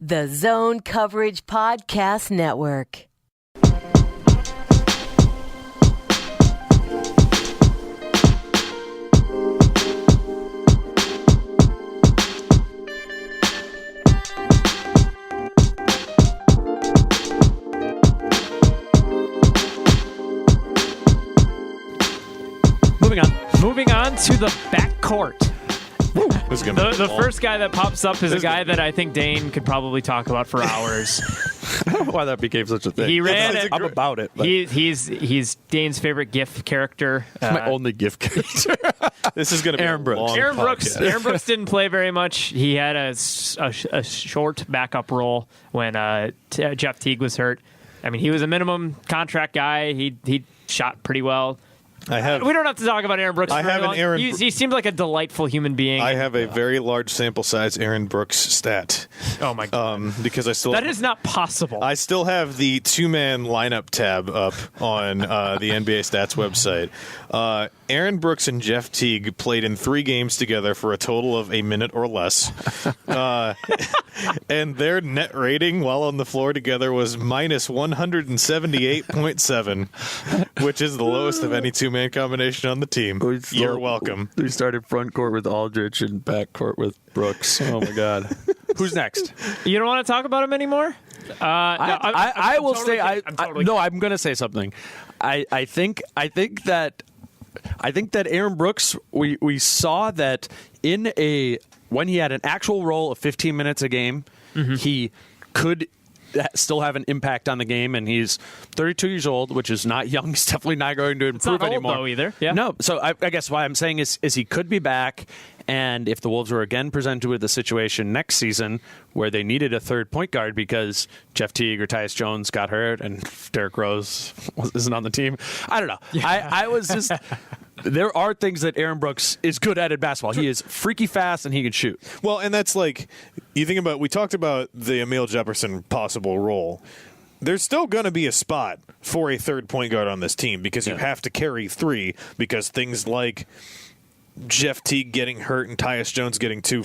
The Zone Coverage Podcast Network. Moving on to the backcourt. The first guy that pops up is a guy that I think Dane could probably talk about for hours. I don't know why that became such a thing. He ran it. I'm about it. He's Dane's favorite GIF character. It's my only GIF character. This is going to be Aaron Brooks. Aaron Brooks didn't play very much. He had a short backup role when Jeff Teague was hurt. I mean, he was a minimum contract guy. He shot pretty well. We don't have to talk about Aaron Brooks. He seemed like a delightful human being. I have a very large sample size Aaron Brooks stat. Oh my god! Because that is not possible. I still have the 2-man lineup tab up on the NBA Stats website. Aaron Brooks and Jeff Teague played in 3 games together for a total of a minute or less, and their net rating while on the floor together was minus 178.7, which is the lowest of any 2-man combination on the team. You're welcome. We started front court with Aldridge and back court with Brooks. Oh my God. Who's next? You don't want to talk about him anymore? I will say. I'm going to say something. I think that Aaron Brooks. We saw that when he had an actual role of 15 minutes a game, he could still have an impact on the game, and he's 32 years old, which is not young. He's definitely not going to improve anymore. Though, either. Yeah. No, so I guess what I'm saying is he could be back, and if the Wolves were again presented with a situation next season where they needed a third point guard because Jeff Teague or Tyus Jones got hurt and Derrick Rose isn't on the team, I don't know. Yeah. I was just... There are things that Aaron Brooks is good at in basketball. He is freaky fast and he can shoot. Well, and that's like, you think about, we talked about the Emile Jefferson possible role. There's still going to be a spot for a third point guard on this team because you have to carry 3 because things like Jeff Teague getting hurt and Tyus Jones getting too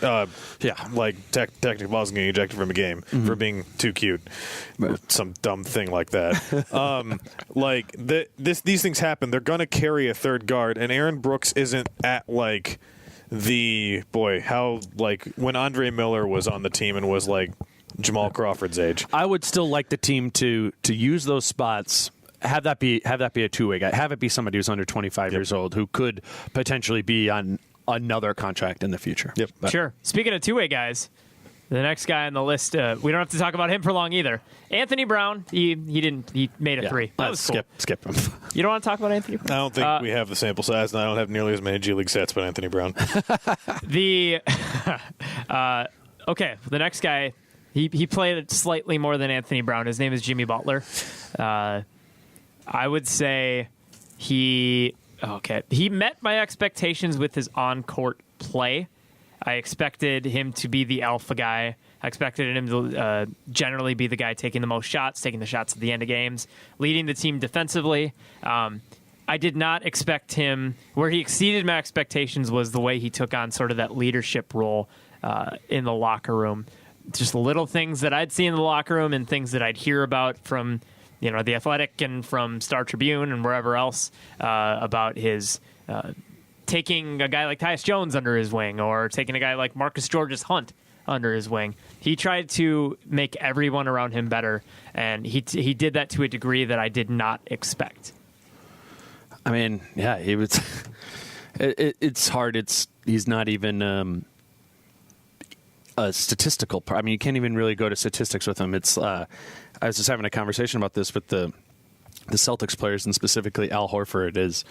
technical balls and getting ejected from a game for being too cute, some dumb thing like that. These things happen. They're gonna carry a third guard, and Aaron Brooks isn't at when Andre Miller was on the team and was like Jamal Crawford's age. I would still like the team to use those spots. Have that be a two-way guy. Have it be somebody who's under 25 years old who could potentially be on another contract in the future. Yep. Sure. Speaking of two-way guys, the next guy on the list, we don't have to talk about him for long either. Anthony Brown, he made a 3. That was cool. Skip him. You don't want to talk about Anthony Brown? I don't think we have the sample size, and I don't have nearly as many G League stats about Anthony Brown. Okay, the next guy, he played slightly more than Anthony Brown. His name is Jimmy Butler. I would say he met my expectations with his on-court play. I expected him to be the alpha guy. I expected him to generally be the guy taking the most shots, taking the shots at the end of games, leading the team defensively. I did not expect him. Where he exceeded my expectations was the way he took on sort of that leadership role in the locker room. Just little things that I'd see in the locker room and things that I'd hear about from The Athletic and from Star Tribune and wherever else about his taking a guy like Tyus Jones under his wing or taking a guy like Marcus Georges-Hunt under his wing. He tried to make everyone around him better, and he did that to a degree that I did not expect. I mean, yeah, he was. It's hard. He's not even a statistical. I mean, you can't even really go to statistics with him. It's. I was just having a conversation about this with the Celtics players, and specifically Al Horford is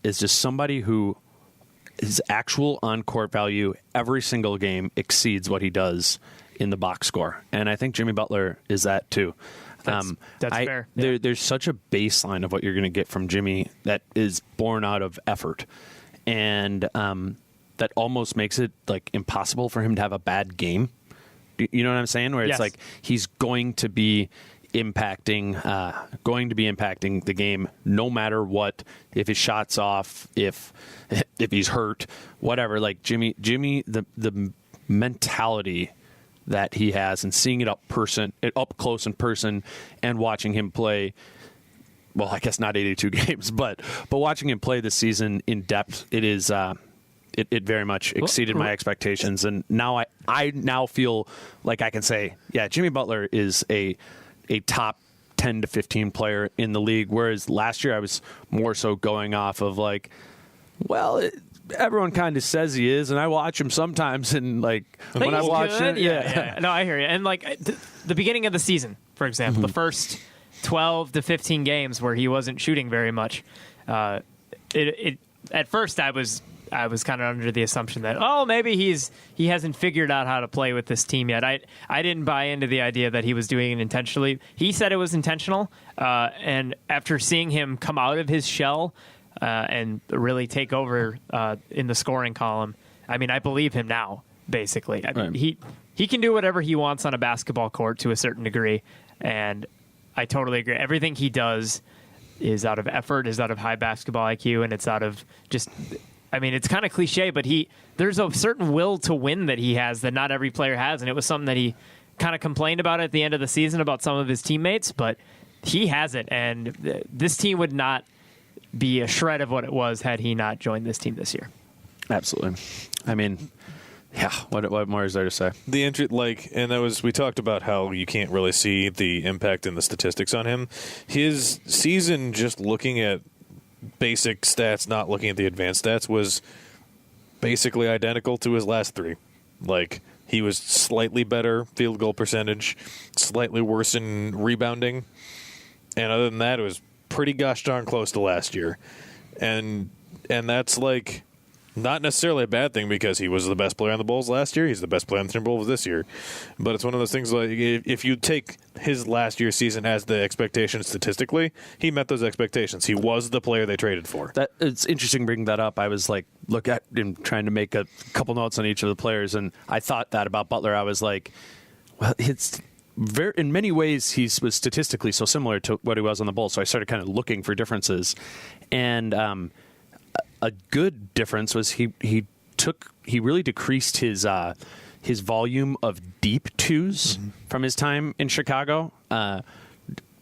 just somebody who his actual on-court value every single game exceeds what he does in the box score. And I think Jimmy Butler is that too. That's fair. Yeah. There's such a baseline of what you're going to get from Jimmy that is born out of effort. And that almost makes it like impossible for him to have a bad game. You know what I'm saying? Where it's like he's going to be impacting the game no matter what. If his shot's off, if he's hurt, whatever. Like Jimmy, the mentality that he has, and seeing it up close in person, and watching him play. Well, I guess not 82 games, but watching him play this season in depth, it is it very much exceeded my expectations, and now I now feel like I can say, yeah, Jimmy Butler is a top 10 to 15 player in the league, whereas last year I was more so going off of like, well, everyone kind of says he is, and I watch him sometimes, and like when I watch it, yeah. No, I hear you. And like the beginning of the season, for example, the first 12 to 15 games where he wasn't shooting very much. At first I was kind of under the assumption that, maybe he hasn't figured out how to play with this team yet. I didn't buy into the idea that he was doing it intentionally. He said it was intentional, and after seeing him come out of his shell and really take over in the scoring column, I mean, I believe him now, basically. I mean, he can do whatever he wants on a basketball court to a certain degree, and I totally agree. Everything he does is out of effort, is out of high basketball IQ, and it's out of just, I mean, it's kind of cliche, but there's a certain will to win that he has that not every player has, and it was something that he kind of complained about at the end of the season about some of his teammates, but he has it, and this team would not be a shred of what it was had he not joined this team this year. Absolutely. I mean, yeah, what more is there to say? We talked about how you can't really see the impact in the statistics on him. His season, just looking at basic stats, not looking at the advanced stats, was basically identical to his last three. Like, he was slightly better field goal percentage, slightly worse in rebounding, and other than that, it was pretty gosh darn close to last year. And that's like not necessarily a bad thing, because he was the best player on the Bulls last year. He's the best player on the Timberwolves this year. But it's one of those things, like, if you take his last year's season as the expectation statistically, he met those expectations. He was the player they traded for. It's interesting bringing that up. I was like, look at him trying to make a couple notes on each of the players, and I thought that about Butler. I was like, well, it's in many ways he was statistically so similar to what he was on the Bulls. So I started kind of looking for differences, and a good difference was he really decreased his volume of deep twos from his time in Chicago,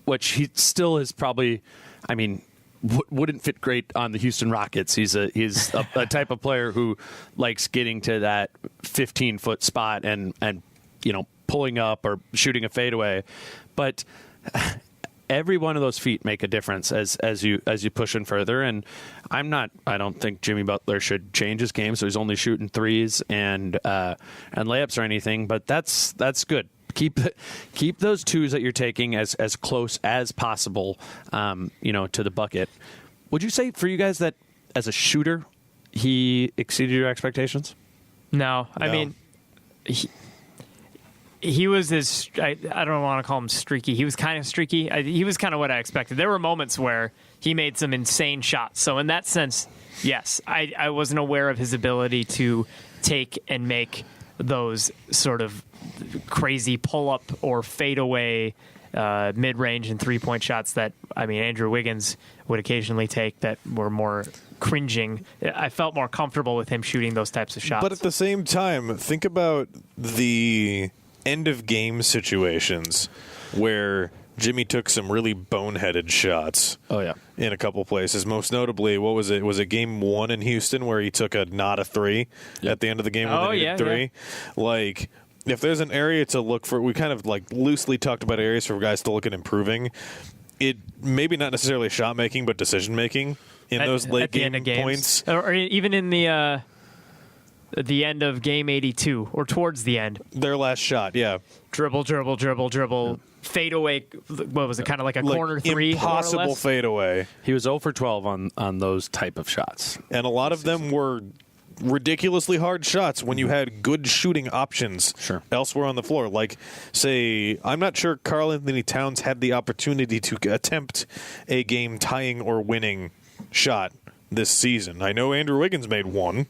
which he still is probably, I mean, wouldn't fit great on the Houston Rockets. He's a type of player who likes getting to that 15-foot spot and pulling up or shooting a fadeaway, but every one of those feet make a difference as you push in further. And I don't think Jimmy Butler should change his game, so he's only shooting threes and layups or anything. But that's good. Keep those twos that you're taking as close as possible, to the bucket. Would you say for you guys that as a shooter he exceeded your expectations? No. I mean, he was I don't want to call him streaky. He was kind of streaky. He was kind of what I expected. There were moments where he made some insane shots. So in that sense, yes, I wasn't aware of his ability to take and make those sort of crazy pull-up or fadeaway mid-range and three-point shots that, I mean, Andrew Wiggins would occasionally take that were more cringing. I felt more comfortable with him shooting those types of shots. But at the same time, think about the end-of-game situations where Jimmy took some really boneheaded shots. Oh, yeah. In a couple places. Most notably, what was it? Was it game 1 in Houston where he took not a three at the end of the game when they needed three? Yeah. Like, if there's an area to look for, we kind of like loosely talked about areas for guys to look at improving. It maybe not necessarily shot making, but decision making in those late game points, or even in the end of game 82 or towards the end. Their last shot, yeah. Dribble, fade away. What was it? Kind of like a corner three, impossible fade away. He was 0 for 12 on those type of shots, and a lot of them were ridiculously hard shots when you had good shooting options elsewhere on the floor. Like, say, I'm not sure Karl Anthony Towns had the opportunity to attempt a game tying or winning shot this season. I know Andrew Wiggins made one,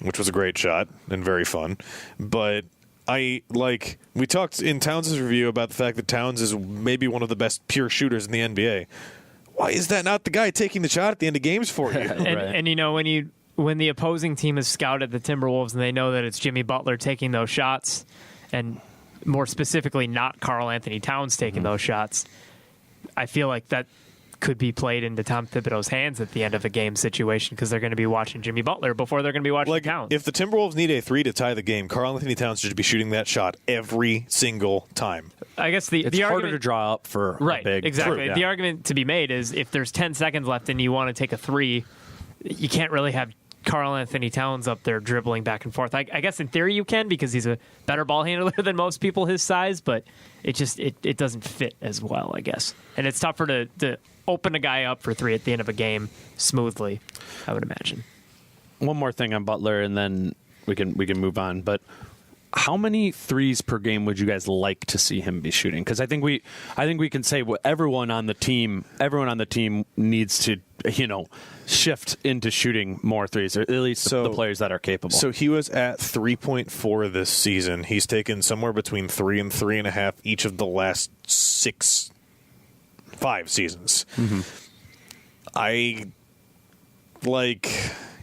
which was a great shot and very fun. But we talked in Towns' review about the fact that Towns is maybe one of the best pure shooters in the NBA. Why is that not the guy taking the shot at the end of games for you? And when you when the opposing team has scouted the Timberwolves and they know that it's Jimmy Butler taking those shots, and more specifically not Karl Anthony Towns taking those shots, I feel like that could be played into Tom Thibodeau's hands at the end of a game situation because they're going to be watching Jimmy Butler before they're going to be watching Towns. If the Timberwolves need a 3 to tie the game, Karl Anthony Towns should be shooting that shot every single time. I guess it's the harder argument, to draw up for right, a big exactly. yeah. The argument to be made is if there's 10 seconds left and you want to take a 3, you can't really have Karl Anthony Towns up there dribbling back and forth. I guess in theory you can because he's a better ball handler than most people his size, but it doesn't fit as well, I guess. And it's tougher to open a guy up for 3 at the end of a game smoothly, I would imagine. One more thing on Butler, and then we can move on. But how many threes per game would you guys like to see him be shooting? Because I think we can say everyone on the team needs to shift into shooting more threes, or at least the players that are capable. So he was at 3.4 this season. He's taken somewhere between 3 and 3.5 each of the last 5 seasons. Mm-hmm.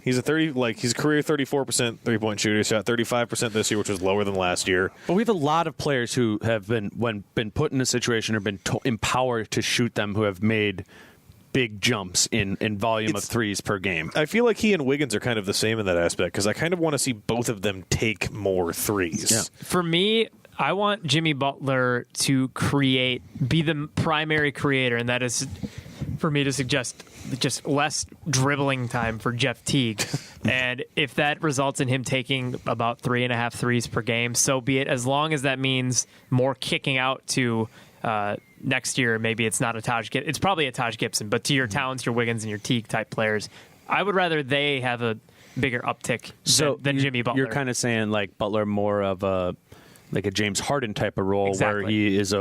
He's a career 34% 3-point shooter. He shot 35% this year, which was lower than last year. But we have a lot of players who have been put in a situation or been empowered to shoot them, who have made big jumps in volume of threes per game. I feel like he and Wiggins are kind of the same in that aspect because I kind of want to see both of them take more threes. Yeah. For me, I want Jimmy Butler to be the primary creator, and that is for me to suggest just less dribbling time for Jeff Teague. And if that results in him taking about 3.5 threes per game, so be it, as long as that means more kicking out to next year. Maybe it's not a Taj Gibson. It's probably a Taj Gibson, but to your Towns, your Wiggins, and your Teague type players, I would rather they have a bigger uptick than Jimmy Butler. You're kind of saying like Butler more of a James Harden type of role, exactly, where he is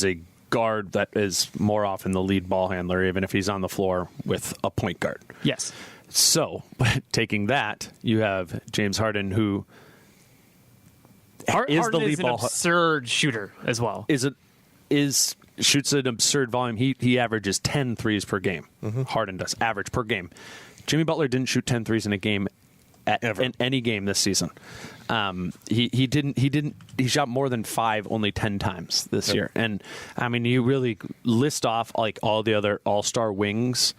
a guard that is more often the lead ball handler, even if he's on the floor with a point guard. Yes. So, taking that, you have James Harden, who Harden is the lead is an ball absurd shooter as well. Shoots an absurd volume. He averages 10 threes per game. Mm-hmm. Harden does average per game. Jimmy Butler didn't shoot 10 threes in a game in any game this season. He shot more than 5 only 10 times this year. And I mean, you really list off like all the other all-star wings,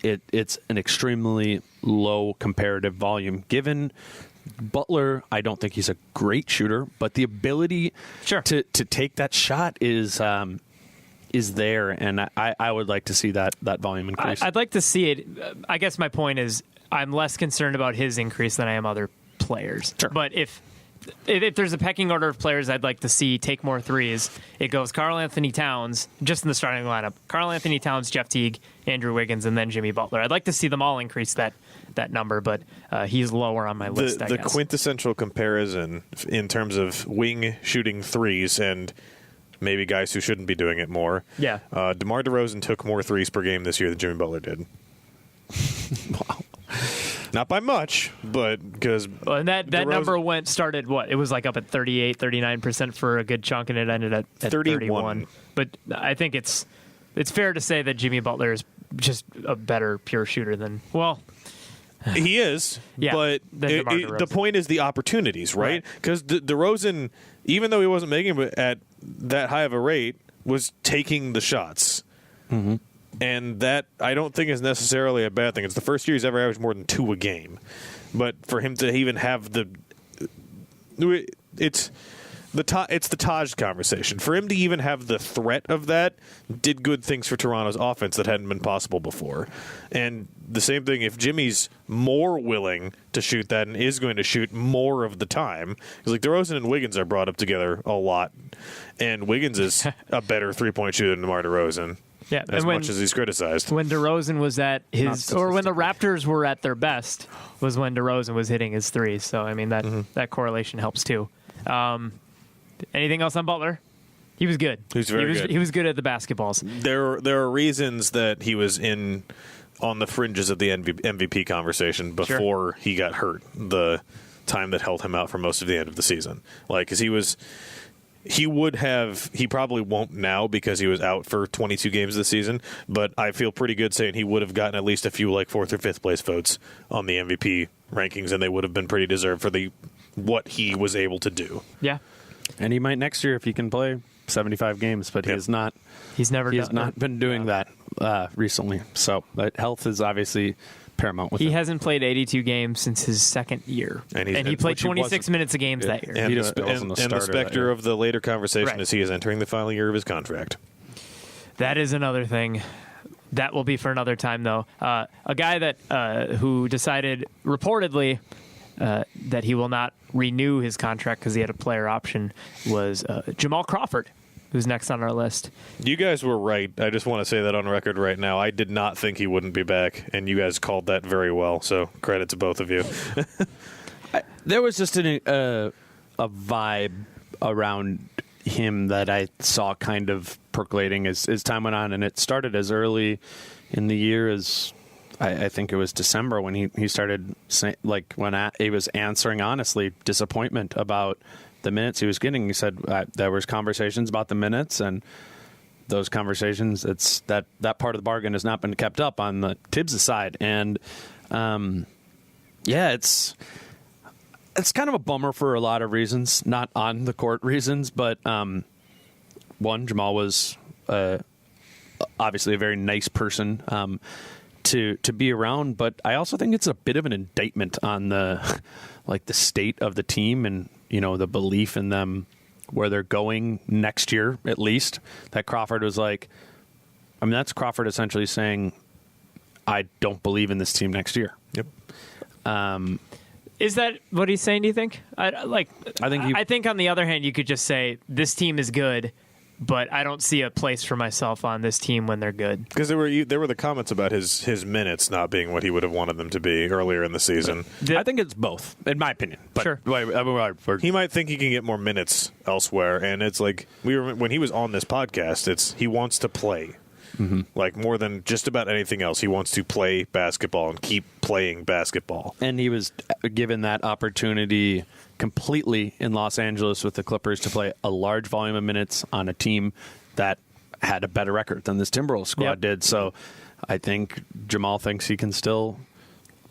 it's an extremely low comparative volume. Given Butler, I don't think he's a great shooter, but the ability to take that shot is there, and I would like to see that volume increase. I'd like to see it. I guess my point is I'm less concerned about his increase than I am other players. Sure. But if there's a pecking order of players I'd like to see take more threes, it goes Karl Anthony Towns, just in the starting lineup. Karl Anthony Towns, Jeff Teague, Andrew Wiggins, and then Jimmy Butler. I'd like to see them all increase that number, but he's lower on my list, I guess. The quintessential comparison in terms of wing shooting threes and maybe guys who shouldn't be doing it more. Yeah. DeMar DeRozan took more threes per game this year than Jimmy Butler did. Wow. Not by much, but because and that number started what? It was like up at 38, 39% for a good chunk, and it ended at 31. But I think it's fair to say that Jimmy Butler is just a better pure shooter than, well, he is. Yeah, but the point is the opportunities, right? Because DeRozan, even though he wasn't making it at that high of a rate, was taking the shots. Mm-hmm. And that, I don't think, is necessarily a bad thing. It's the first year he's ever averaged more than 2 a game. But for him to even have it's the Taj conversation. For him to even have the threat of that did good things for Toronto's offense that hadn't been possible before. And the same thing, if Jimmy's more willing to shoot that and is going to shoot more of the time, because like DeRozan and Wiggins are brought up together a lot, and Wiggins is a better 3-point shooter than DeMar DeRozan. Yeah, as much as he's criticized. When DeRozan was at his, or when the Raptors were at their best, was when DeRozan was hitting his threes. So, I mean, that correlation helps too. Anything else on Butler? He was good. He was very good. He was good at the basketballs. There are reasons that he was on the fringes of the MVP conversation before he got hurt. The time that held him out for most of the end of the season, because he was he probably won't now because he was out for 22 games this season, but I feel pretty good saying he would have gotten at least a few like 4th or 5th place votes on the MVP rankings, and they would have been pretty deserved for what he was able to do. Yeah. And he might next year if he can play 75 games, but he has not. He's not been doing that recently. So, but health is obviously paramount with him. He hasn't played 82 games since his second year, and he played 26 minutes of games that year. And the specter of the later conversation is he is entering the final year of his contract. That is another thing. That will be for another time, though. A guy that who decided reportedly that he will not renew his contract because he had a player option was Jamal Crawford, who's next on our list. You guys were right. I just want to say that on record right now. I did not think he wouldn't be back, and you guys called that very well, so credit to both of you. There was just a vibe around him that I saw kind of percolating as time went on, and it started as early in the year as I think it was December when he started saying, like, when he was answering honestly disappointment about the minutes he was getting. He said there was conversations about the minutes, and those conversations, it's that part of the bargain has not been kept up on the Tibbs' side, and it's kind of a bummer for a lot of reasons, not on the court reasons, but one, Jamal was obviously a very nice person to be around, but I also think it's a bit of an indictment on the state of the team and the belief in them where they're going next year, at least. That Crawford was like, I mean, that's Crawford essentially saying, I don't believe in this team next year. Yep. Is that what he's saying, do you think? I think on the other hand, you could just say, this team is good, but I don't see a place for myself on this team when they're good. Because there were the comments about his minutes not being what he would have wanted them to be earlier in the season. I think it's both, in my opinion. But sure. He might think he can get more minutes elsewhere, and it's like when he was on this podcast, he wants to play. Mm-hmm. Like more than just about anything else, he wants to play basketball and keep playing basketball. And he was given that opportunity completely in Los Angeles with the Clippers to play a large volume of minutes on a team that had a better record than this Timberwolves squad did. So I think Jamal thinks he can still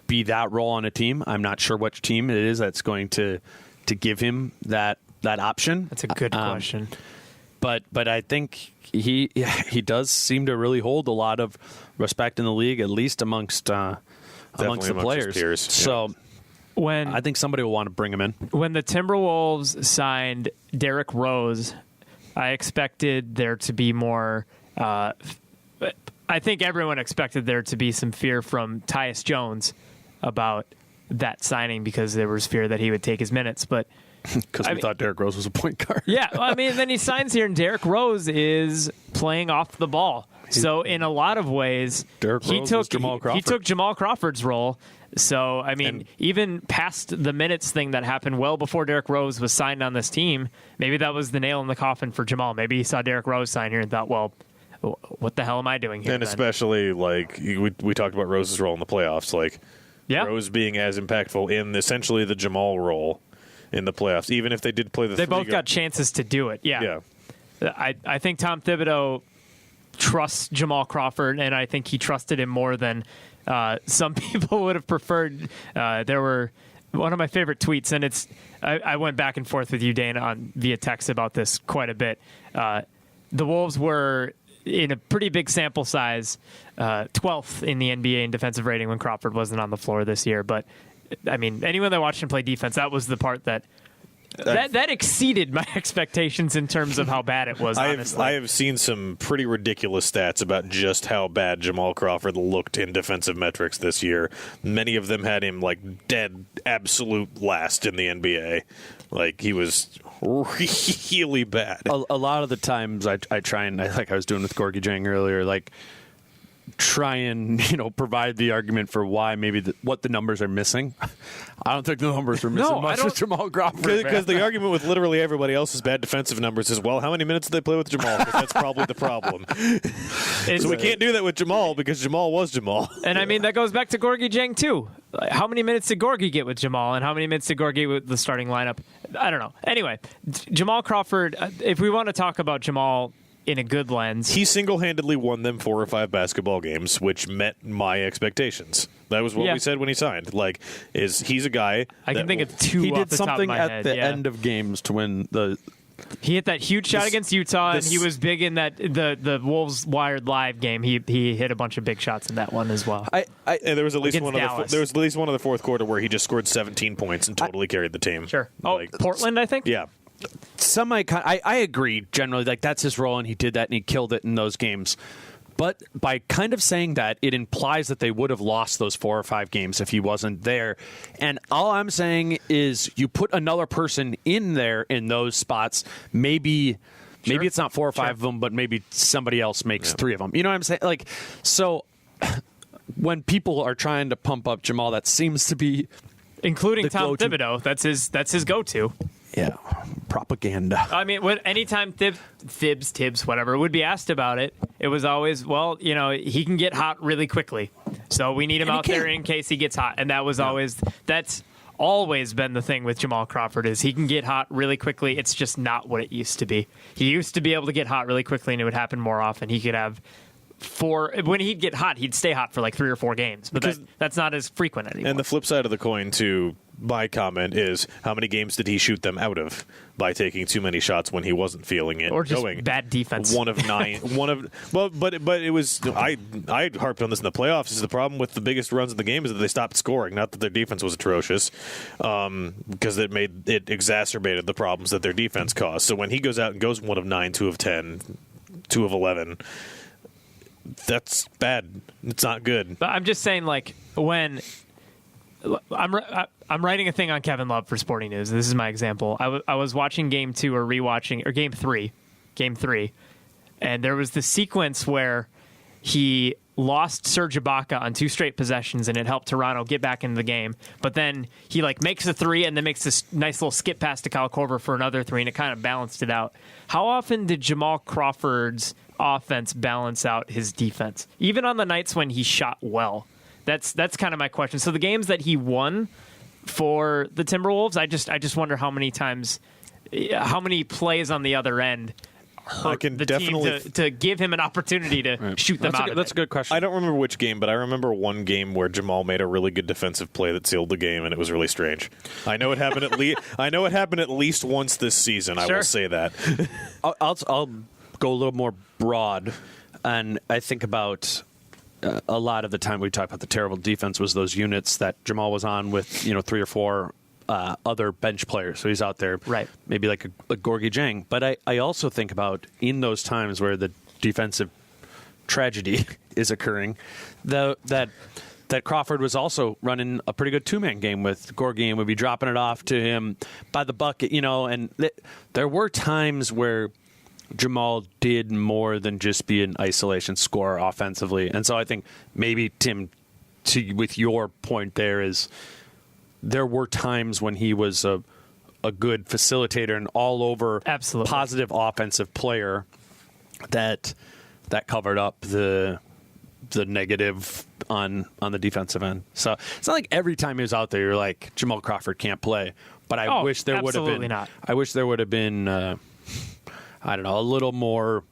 be that role on a team. I'm not sure which team it is that's going to give him that option. That's a good question. But I think he does seem to really hold a lot of respect in the league, at least amongst the players. Peers, so I think somebody will want to bring him in. When the Timberwolves signed Derrick Rose, I expected there to be more. I think everyone expected there to be some fear from Tyus Jones about that signing because there was fear that he would take his minutes, but. Because we thought Derrick Rose was a point guard. Yeah, well, I mean, then he signs here, and Derrick Rose is playing off the ball. So in a lot of ways, he took Jamal Crawford's role. So, I mean, even past the minutes thing that happened well before Derrick Rose was signed on this team, maybe that was the nail in the coffin for Jamal. Maybe he saw Derrick Rose sign here and thought, well, what the hell am I doing here? And then? Especially, like, we talked about Rose's role in the playoffs. Like, Rose being as impactful in essentially the Jamal role in the playoffs, even if they did play they both got chances to do it. Yeah. I think Tom Thibodeau trusts Jamal Crawford, and I think he trusted him more than some people would have preferred. There were one of my favorite tweets, and I went back and forth with you, Dane, via text about this quite a bit. The Wolves were in a pretty big sample size, 12th in the NBA in defensive rating when Crawford wasn't on the floor this year, but I mean, anyone that watched him play defense, that was the part that exceeded my expectations in terms of how bad it was, honestly. I have seen some pretty ridiculous stats about just how bad Jamal Crawford looked in defensive metrics this year. Many of them had him, like, dead absolute last in the NBA. Like, he was really bad. A lot of the times I try and, like I was doing with Gorgie Jang earlier, like, try and provide the argument for why maybe what the numbers are missing. I don't think the numbers are missing much with Jamal Crawford. Because the argument with literally everybody else's bad defensive numbers is, well, how many minutes did they play with Jamal? Because that's probably the problem. So we can't do that with Jamal because Jamal was Jamal. And I mean, that goes back to Gorgie Jang too. how many minutes did Gorgie get with Jamal, and how many minutes did Gorgie with the starting lineup? I don't know. Anyway, Jamal Crawford, if we want to talk about Jamal in a good lens, he single-handedly won them 4 or 5 basketball games, which met my expectations. That was what we said when he signed. Like, he's a guy. I can think of 2 he off did the top of something my at head. the end of games to win the. He hit that huge shot against Utah, and he was big in that the Wolves Wired Live game. He hit a bunch of big shots in that one as well. And there was at least Against there was at least one of the fourth quarter where he just scored 17 points and totally carried the team. Sure. Oh, Portland, I think. Yeah. I agree generally. Like, that's his role, and he did that, and he killed it in those games. But by kind of saying that, it implies that they would have lost those 4 or 5 games if he wasn't there. And all I'm saying is you put another person in there in those spots, maybe it's not 4 or 5 of them, but maybe somebody else makes 3 of them. You know what I'm saying? Like, so when people are trying to pump up Jamal, that seems to be including Tom Thibodeau. That's his go-to. Yeah, propaganda. I mean, anytime Tibbs, whatever, would be asked about it, it was always, well, he can get hot really quickly. So we need him out there in case he gets hot. And that was that's always been the thing with Jamal Crawford is he can get hot really quickly. It's just not what it used to be. He used to be able to get hot really quickly, and it would happen more often. He could have when he'd get hot, he'd stay hot for like 3 or 4 games. But that's not as frequent anymore. And the flip side of the coin to my comment is how many games did he shoot them out of by taking too many shots when he wasn't feeling it or just going? Bad defense. 1 of 9. But it was I harped on this in the playoffs. Is the problem with the biggest runs of the game is that they stopped scoring, not that their defense was atrocious, because it exacerbated the problems that their defense caused. So when he goes out and goes 1 of 9, 2 of 10, 2 of 11. That's bad. It's not good. But I'm just saying, like, when I'm writing a thing on Kevin Love for Sporting News. This is my example. I was watching Game 2 or Game 3, and there was the sequence where he lost Serge Ibaka on 2 straight possessions, and it helped Toronto get back into the game. But then he makes a 3 and then makes this nice little skip pass to Kyle Korver for another 3, and it kind of balanced it out. How often did Jamal Crawford's offense balance out his defense, even on the nights when he shot well? That's kind of my question. So the games that he won for the Timberwolves, I just wonder how many plays on the other end hurt the team to give him an opportunity to shoot them out. That's a good question. I don't remember which game, but I remember one game where Jamal made a really good defensive play that sealed the game, and it was really strange. I know it happened at least once this season. Sure. I will say that. I'll go a little more broad, and I think about a lot of the time we talk about the terrible defense was those units that Jamal was on with 3 or 4 other bench players. So he's out there, right? Maybe like a Gorgie Jang. But I also think about in those times where the defensive tragedy is occurring, that Crawford was also running a pretty good 2-man game with Gorgie and would be dropping it off to him by the bucket, and there were times where Jamal did more than just be an isolation scorer offensively. And so I think maybe, Tim, with your point there were times when he was a good facilitator and all over positive offensive player that covered up the negative on the defensive end. So it's not like every time he was out there you're like, Jamal Crawford can't play. But I wish there would have been not. I wish there would have been I don't know, a little more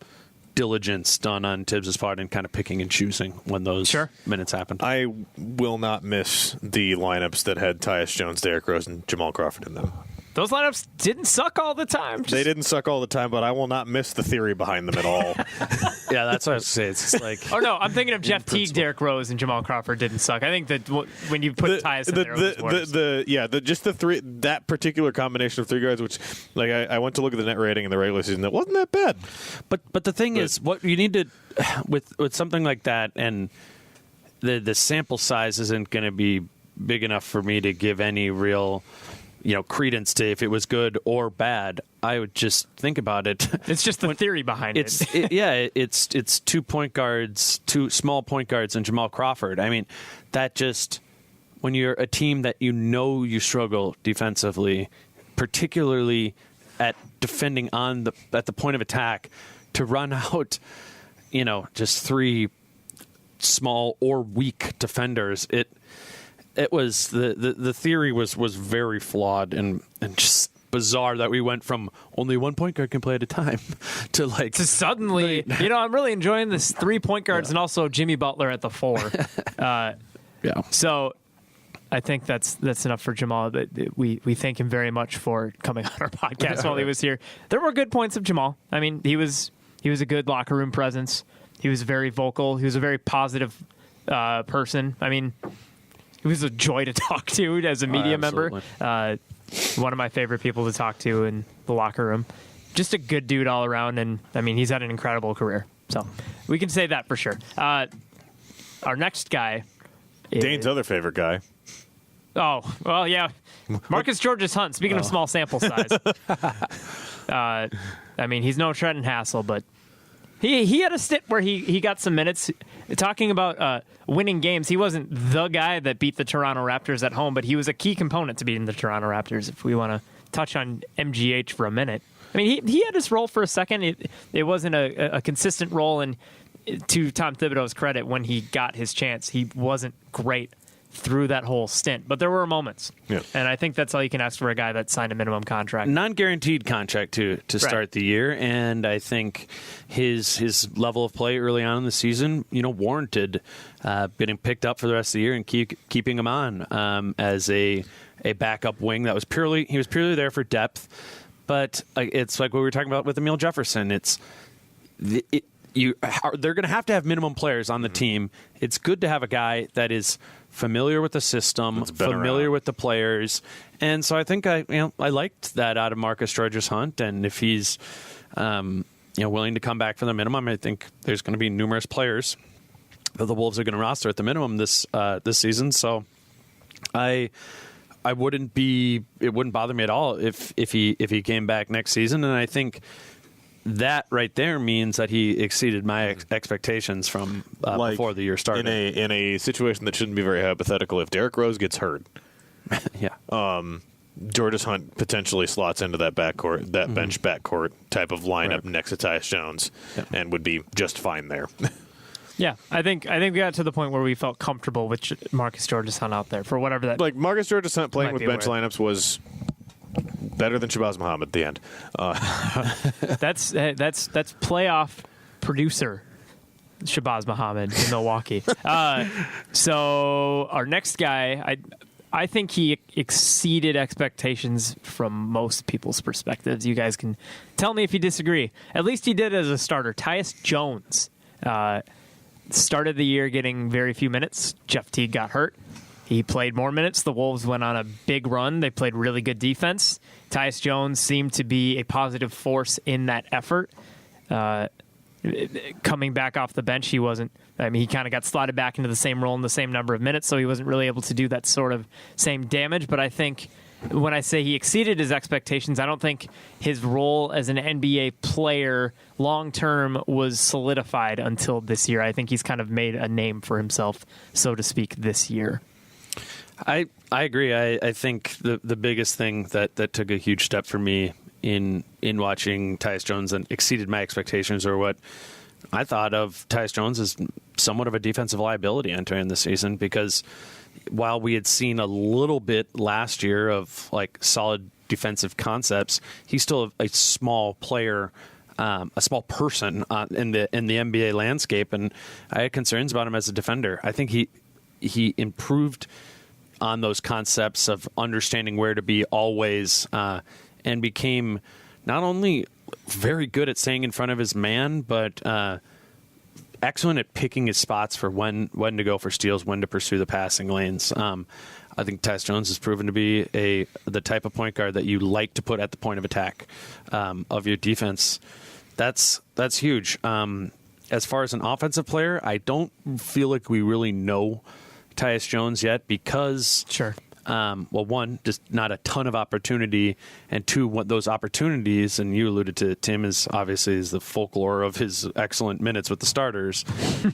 diligence done on Tibbs' part and kind of picking and choosing when those minutes happened. I will not miss the lineups that had Tyus Jones, Derrick Rose, and Jamal Crawford in them. Those lineups didn't suck all the time. They didn't suck all the time, but I will not miss the theory behind them at all. Yeah, that's what I was saying. It's just like... Oh, no, I'm thinking of Jeff Teague, Derrick Rose, and Jamal Crawford didn't suck. I think that when you put Tyus in there, it was worse. Just the three, that particular combination of 3 guards, which, like, I went to look at the net rating in the regular season, that wasn't that bad. But the thing is, what you need to, with something like that, and the sample size isn't going to be big enough for me to give any real... credence to if it was good or bad. I would just think about it. It's just the theory behind it. It's 2 point guards, 2 small point guards, and Jamal Crawford. I mean, that just when you're a team that you struggle defensively, particularly at defending at the point of attack, to run out, just 3 small or weak defenders. it was the theory was very flawed and just bizarre that we went from only one point guard can play at a time to suddenly, I'm really enjoying this 3 point guards and also Jimmy Butler at the 4. So I think that's enough for Jamal. But we thank him very much for coming on our podcast while he was here. There were good points of Jamal. I mean, he was a good locker room presence. He was very vocal. He was a very positive person. I mean, he was a joy to talk to as a media member. One of my favorite people to talk to in the locker room. Just a good dude all around, and I mean, he's had an incredible career. So we can say that for sure. Our next guy is Dane's other favorite guy. Oh, well, yeah. Marcus Georges Hunt, speaking of small sample size. I mean, he's no Trenton Hassel, but he had a stint where he got some minutes. Talking about winning games, he wasn't the guy that beat the Toronto Raptors at home, but he was a key component to beating the Toronto Raptors, if we want to touch on MGH for a minute. I mean, he had his role for a second. It wasn't a consistent role, and to Tom Thibodeau's credit, when he got his chance, he wasn't great through that whole stint. But there were moments. Yeah. And I think that's all you can ask for a guy that signed a minimum contract. Non-guaranteed contract to start the year, and I think his level of play early on in the season, warranted getting picked up for the rest of the year and keeping him on as a backup wing that was purely there for depth. But it's like what we were talking about with Emil Jefferson. They're going to have minimum players on the team. It's good to have a guy that is familiar with the system, familiar with the players, and so I think I liked that out of Marcus Georges Hunt. And if he's willing to come back for the minimum, I think there's going to be numerous players that the Wolves are going to roster at the minimum this season. So it wouldn't bother me at all if he came back next season, and I think that right there means that he exceeded my expectations from before the year started. In a situation that shouldn't be very hypothetical, if Derrick Rose gets hurt, Georges Hunt potentially slots into that backcourt, that bench backcourt type of lineup next to Tyus Jones, and would be just fine there. Yeah, I think we got to the point where we felt comfortable with Marcus Georges Hunt out there for whatever that. Like Marcus Georges Hunt playing with bench lineups was better than Shabazz Muhammad at the end. That's playoff producer Shabazz Muhammad in Milwaukee. So our next guy, I think he exceeded expectations from most people's perspectives. You guys can tell me if you disagree. At least he did as a starter. Tyus Jones started the year getting very few minutes. Jeff Teague got hurt. He played more minutes. The Wolves went on a big run. They played really good defense. Tyus Jones seemed to be a positive force in that effort. Coming back off the bench, he wasn't. I mean, he kind of got slotted back into the same role in the same number of minutes, so he wasn't really able to do that sort of same damage. But I think when I say he exceeded his expectations, I don't think his role as an NBA player long-term was solidified until this year. I think he's kind of made a name for himself, so to speak, this year. I agree. I think the biggest thing that took a huge step for me in watching Tyus Jones and exceeded my expectations, or what I thought of Tyus Jones as somewhat of a defensive liability entering the season, because while we had seen a little bit last year of like solid defensive concepts, he's still a small player, a small person in the NBA landscape, and I had concerns about him as a defender. I think he improved on those concepts of understanding where to be always, and became not only very good at staying in front of his man, but excellent at picking his spots for when to go for steals, when to pursue the passing lanes. I think Tyus Jones has proven to be the type of point guard that you like to put at the point of attack of your defense. That's huge. As far as an offensive player, I don't feel like we really know Tyus Jones yet, because one, just not a ton of opportunity, and two, what those opportunities, and you alluded to Tim, is obviously the folklore of his excellent minutes with the starters.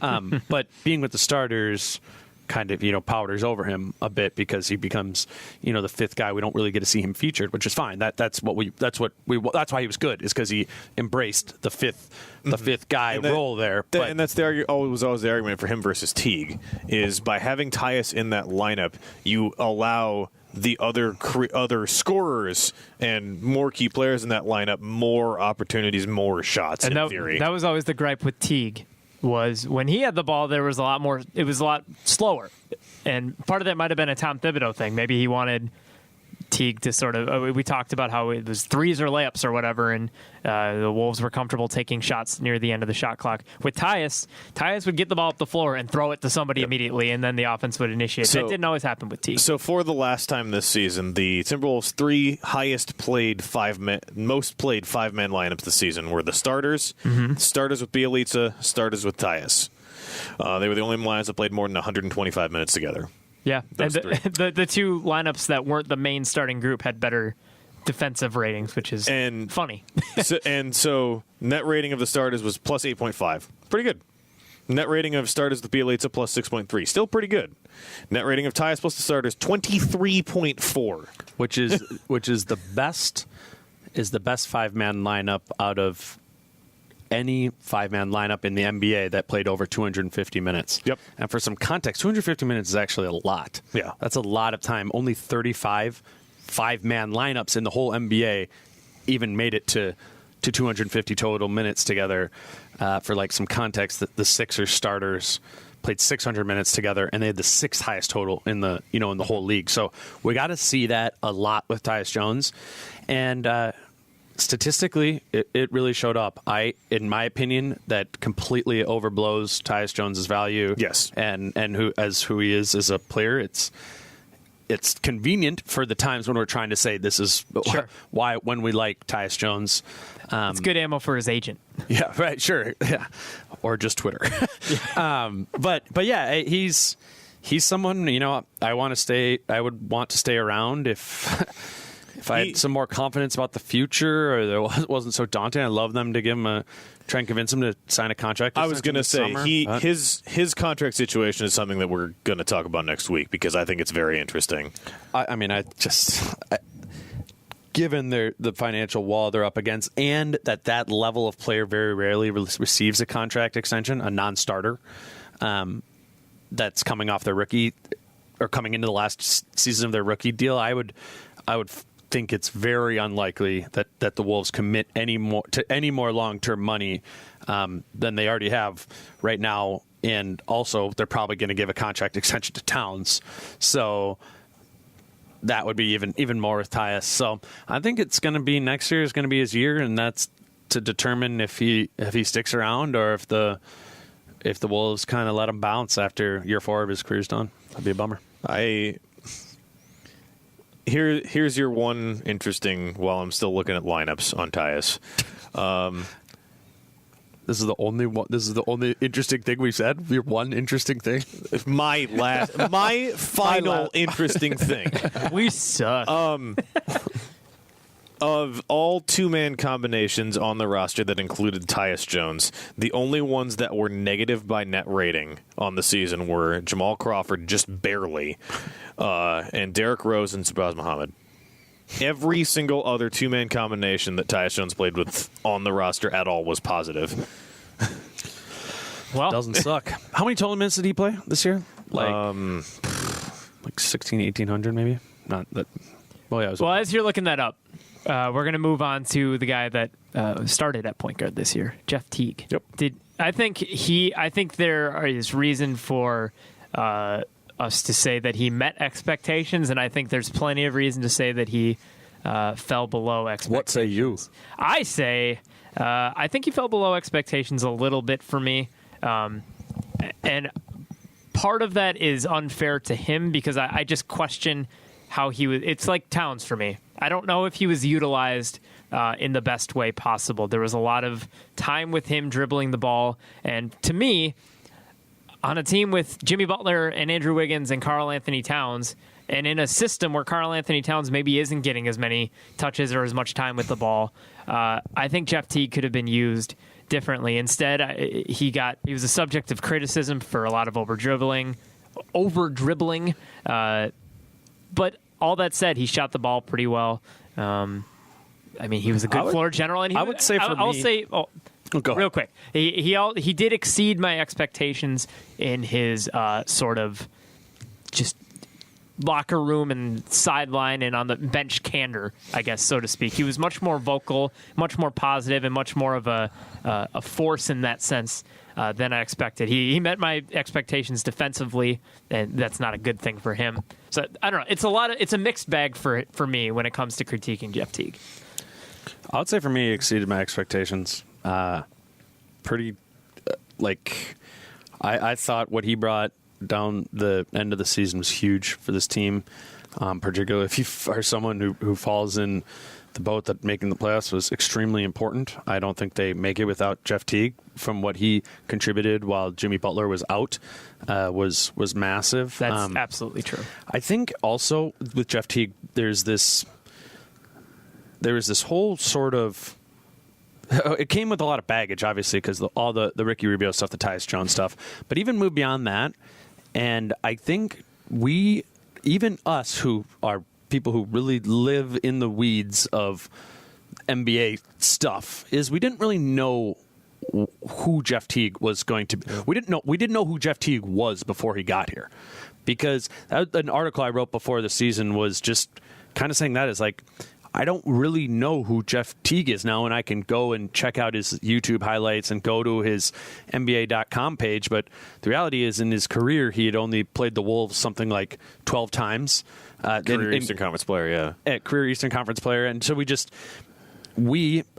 But being with the starters kind of, powders over him a bit because he becomes, the fifth guy. We don't really get to see him featured, which is fine. That's why he was good, is because he embraced the fifth guy role there. And that's was always the argument for him versus Teague, is by having Tyus in that lineup, you allow the other scorers and more key players in that lineup more opportunities, more shots. And in theory, that was always the gripe with Teague. Was when he had the ball, there was a lot more. It was a lot slower, and part of that might have been a Tom Thibodeau thing. Maybe he wanted Teague to sort of. We talked about how it was threes or layups or whatever, and the Wolves were comfortable taking shots near the end of the shot clock. With Tyus would get the ball up the floor and throw it to somebody immediately, and then the offense would initiate. That didn't always happen with Teague. So for the last time this season, the Timberwolves' three most played five-man lineups this season were the starters, starters with Bjelica, starters with Tyus. They were the only lines that played more than 125 minutes together. Yeah, and the two lineups that weren't the main starting group had better defensive ratings, which is funny. so net rating of the starters was plus 8.5. Pretty good. Net rating of starters with Bjelica plus 6.3. Still pretty good. Net rating of Tyus plus the starters 23.4, which is the best five-man lineup out of any five-man lineup in the NBA that played over 250 minutes. Yep. And for some context, 250 minutes is actually a lot. Yeah. That's a lot of time. Only 35 five-man lineups in the whole NBA even made it to 250 total minutes together. For like some context, the Sixers starters played 600 minutes together, and they had the sixth highest total in the whole league. So we got to see that a lot with Tyus Jones, and statistically, it really showed up. In my opinion, that completely overblows Tyus Jones' value. Yes, and who he is as a player. It's convenient for the times when we're trying to say this is why when we like Tyus Jones. It's good ammo for his agent. Yeah, right. Sure. Yeah, or just Twitter. But yeah, he's someone I would want to stay around if I had some more confidence about the future, or there wasn't so daunting. I'd love them to try and convince him to sign a contract. I was going to say his contract situation is something that we're going to talk about next week because I think it's very interesting. Given the financial wall they're up against, and that level of player very rarely receives a contract extension, a non-starter that's coming off their rookie or coming into the last season of their rookie deal, I would think it's very unlikely that the Wolves commit any more long-term money than they already have right now, and also they're probably going to give a contract extension to Towns, so that would be even more with Tyus. So I think it's going to be next year is going to be his year, and that's to determine if he sticks around or if the Wolves kind of let him bounce after year 4 of his career's done. That'd be a bummer. Here's your one interesting, while I'm still looking at lineups on Tyus. This is the only interesting thing we've said. Your one interesting thing. My final interesting thing. We suck. Of all two-man combinations on the roster that included Tyus Jones, the only ones that were negative by net rating on the season were Jamal Crawford, just barely, and Derrick Rose and Sabaz Muhammad. Every single other two-man combination that Tyus Jones played with on the roster at all was positive. Well, doesn't suck. How many total minutes did he play this year? Like 1,800 maybe? Not that. Well, yeah. Well, as you're looking that up, we're going to move on to the guy that started at point guard this year, Jeff Teague. Yep. I think there is reason for us to say that he met expectations, and I think there's plenty of reason to say that he fell below expectations. What say you? I say I think he fell below expectations a little bit for me, and part of that is unfair to him because I just question how he was. It's like Towns for me. I don't know if he was utilized in the best way possible. There was a lot of time with him dribbling the ball, and to me, on a team with Jimmy Butler and Andrew Wiggins and Karl Anthony Towns, and in a system where Karl Anthony Towns maybe isn't getting as many touches or as much time with the ball, I think Jeff Teague could have been used differently. Instead, he was a subject of criticism for a lot of over-dribbling, over dribbling. But all that said, he shot the ball pretty well. I mean, he was a good floor general. And I would say for I'll me- say, Go real ahead. quick, he did exceed my expectations in his sort of just locker room and sideline and on the bench candor, I guess, so to speak. He was much more vocal, much more positive, and much more of a force in that sense than I expected. He met my expectations defensively, and that's not a good thing for him. So I don't know. It's a mixed bag for me when it comes to critiquing Jeff Teague. I would say for me, he exceeded my expectations. Pretty, I thought what he brought down the end of the season was huge for this team, particularly if you are someone who falls in the boat that making the playoffs was extremely important. I don't think they make it without Jeff Teague. From what he contributed while Jimmy Butler was out, was massive. That's absolutely true. I think also with Jeff Teague, there was this whole sort of. It came with a lot of baggage, obviously, because all the Ricky Rubio stuff, the Tyus Jones stuff, but even moved beyond that. And I think even us who are people who really live in the weeds of NBA stuff, is we didn't really know who Jeff Teague was going to be. We didn't know who Jeff Teague was before he got here, because an article I wrote before the season was just kind of saying that is like, I don't really know who Jeff Teague is now, and I can go and check out his YouTube highlights and go to his NBA.com page. But the reality is, in his career, he had only played the Wolves something like 12 times. Career Eastern Conference player, yeah. Career Eastern Conference player. And so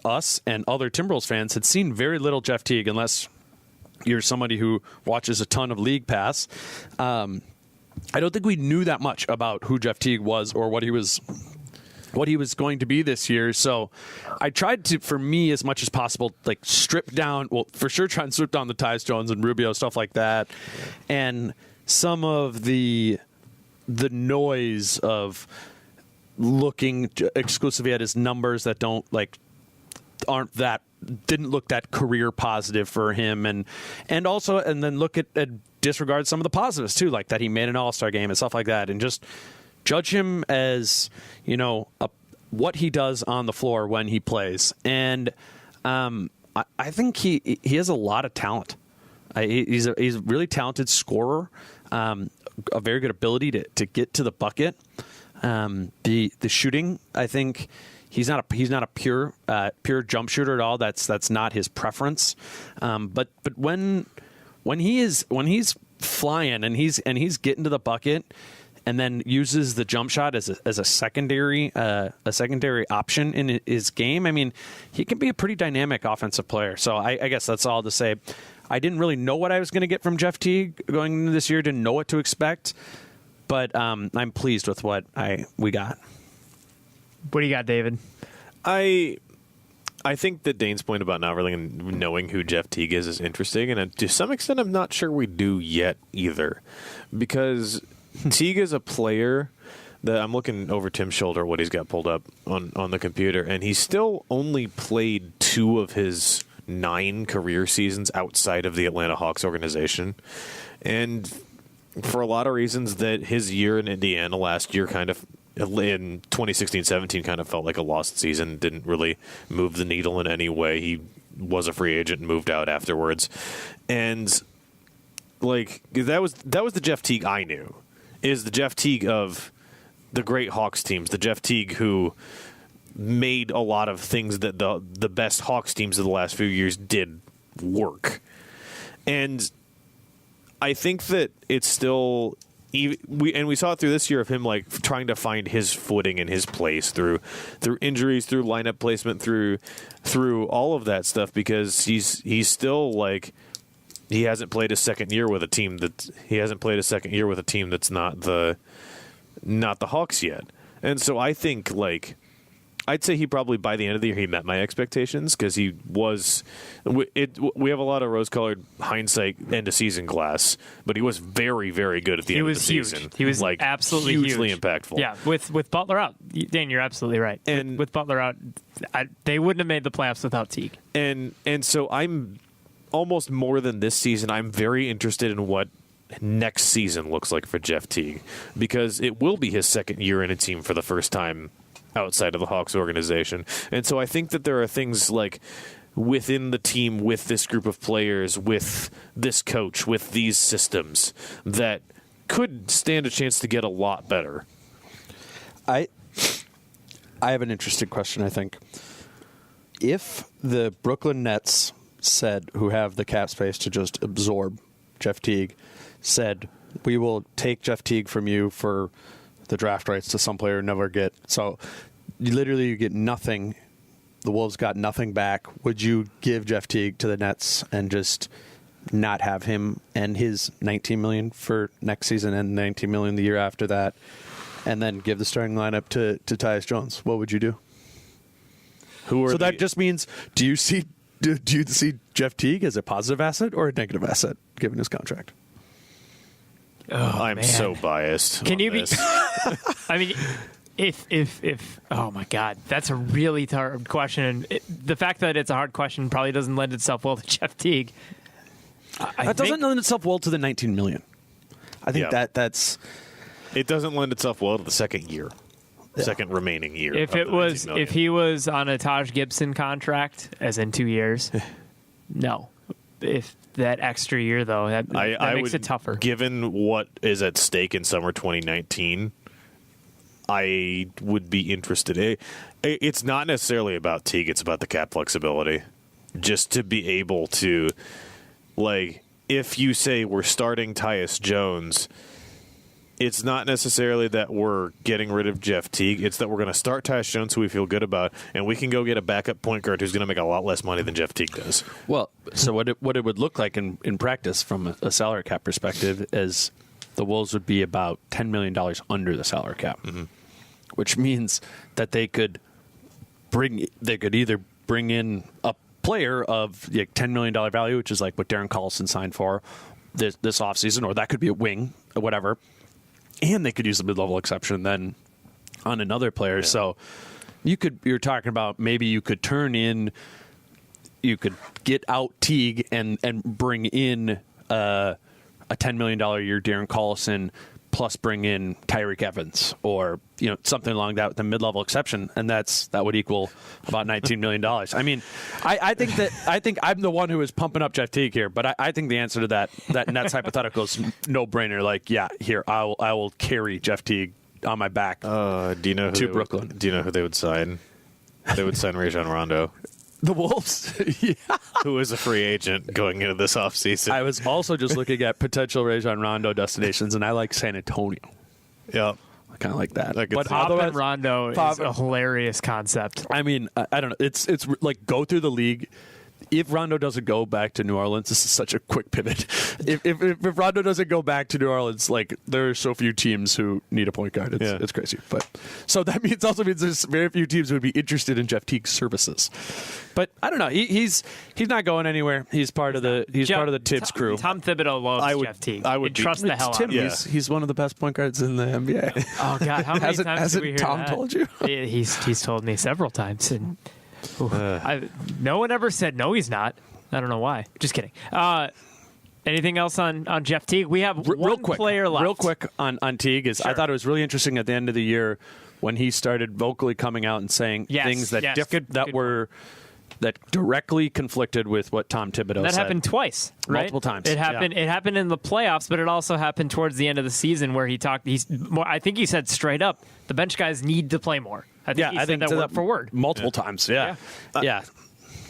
us, and other Timberwolves fans had seen very little Jeff Teague, unless you're somebody who watches a ton of League Pass. I don't think we knew that much about who Jeff Teague was or what he was going to be this year. So I tried to, for me, as much as possible, like strip down, well, for sure try and strip down the Tyus Jones and Rubio, stuff like that. And some of the noise of looking exclusively at his numbers that didn't look that career positive for him. And then look at disregard some of the positives too, like that he made an All-Star game and stuff like that. And just judge him as, what he does on the floor when he plays. And I think he has a lot of talent. He's a really talented scorer, a very good ability to get to the bucket. The shooting, I think he's not a pure jump shooter at all. That's not his preference. But when he's flying and he's getting to the bucket, and then uses the jump shot as a secondary option in his game. I mean, he can be a pretty dynamic offensive player. So I guess that's all to say. I didn't really know what I was going to get from Jeff Teague going into this year. Didn't know what to expect, but I'm pleased with what we got. What do you got, David? I think that Dane's point about not really knowing who Jeff Teague is interesting, and to some extent, I'm not sure we do yet either, because Teague is a player that I'm looking over Tim's shoulder, what he's got pulled up on the computer, and he's still only played 2 of his 9 career seasons outside of the Atlanta Hawks organization. And for a lot of reasons, that his year in Indiana last year kind of, in 2016-17, kind of felt like a lost season, didn't really move the needle in any way. He was a free agent and moved out afterwards. And like that was the Jeff Teague I knew. Is the Jeff Teague of the great Hawks teams, the Jeff Teague who made a lot of things that the best Hawks teams of the last few years did work. And I think that it's still, we saw it through this year of him like trying to find his footing and his place through injuries, through lineup placement, through all of that stuff, because he's still like, he hasn't played a second year with a team that's not the Hawks yet. And so I think, like, I'd say he probably, by the end of the year, he met my expectations, because he was. We have a lot of rose-colored hindsight end-of-season glass, but he was very, very good at the end of the season. He was like absolutely hugely huge. impactful. Yeah, with Butler out, Dan, you're absolutely right. And with Butler out, they wouldn't have made the playoffs without And so I'm almost more than this season. I'm very interested in what next season looks like for Jeff Teague, because it will be his second year in a team for the first time outside of the Hawks organization. And so I think that there are things like within the team, with this group of players, with this coach, with these systems, that could stand a chance to get a lot better. I have an interesting question, I think. If the Brooklyn Nets said, who have the cap space to just absorb Jeff Teague, said, we will take Jeff Teague from you for the draft rights to some player never get. So you get nothing. The Wolves got nothing back. Would you give Jeff Teague to the Nets and just not have him and his $19 million for next season and $19 million the year after that, and then give the starting lineup to Tyus Jones? What would you do? That just means, do you see Jeff Teague as a positive asset or a negative asset given his contract? Oh, I'm so biased. Can you this. be? I mean, if oh my God, that's a really hard question. And the fact that it's a hard question probably doesn't lend itself well to Jeff Teague. That doesn't lend itself well to the $19 million. I think that's. It doesn't lend itself well to the second remaining year. If he was on a Taj Gibson contract, as in 2 years, no. If that extra year, though, that makes it tougher. Given what is at stake in summer 2019, I would be interested. It's not necessarily about Teague; it's about the cap flexibility. Just to be able to, like, if you say we're starting Tyus Jones, it's not necessarily that we're getting rid of Jeff Teague. It's that we're going to start Tyus Jones, who we feel good about, and we can go get a backup point guard who's going to make a lot less money than Jeff Teague does. Well, so what it would look like in practice from a salary cap perspective is the Wolves would be about $10 million under the salary cap, which means that they could either bring in a player of $10 million value, which is like what Darren Collison signed for this offseason, or that could be a wing or whatever. And they could use the mid-level exception then on another player. Yeah. So you're talking about maybe you could get out Teague and bring in a $10 million a year Darren Collison, plus bring in Tyreek Evans or something along that with the mid-level exception, and that would equal about $19 million. I mean, I think I'm the one who is pumping up Jeff Teague here, but I think the answer to that Nets hypothetical is no-brainer. Like, yeah, here I will carry Jeff Teague on my back. Do you know Brooklyn? Do you know who they would sign? They would sign Rajon Rondo. The Wolves, yeah. Who is a free agent going into this offseason. I was also just looking at potential Rajon Rondo destinations, and I like San Antonio. Yeah. I kind of like that. But Pop Rondo is a hilarious concept. I mean, I don't know. It's like go through the league. If Rondo doesn't go back to New Orleans, this is such a quick pivot. If Rondo doesn't go back to New Orleans, like there are so few teams who need a point guard. It's crazy. But so that means there's very few teams who would be interested in Jeff Teague's services. But I don't know. He's not going anywhere. He's part of the Tibbs crew. Tom Thibodeau loves Jeff Teague. I would trust the hell out of him. He's one of the best point guards in the NBA. Oh God, how many times did we hear Tom that? told you? He's told me several times. And no one ever said no, he's not. I don't know why. Just kidding. Anything else on Jeff Teague? We have one player left. Real quick on Teague is, sure. I thought it was really interesting at the end of the year when he started vocally coming out and saying things that that directly conflicted with what Tom Thibodeau said. That happened twice, right? Multiple times. It happened. Yeah. It happened in the playoffs, but it also happened towards the end of the season where he talked. I think he said straight up, the bench guys need to play more. I think that word for word multiple times. Yeah.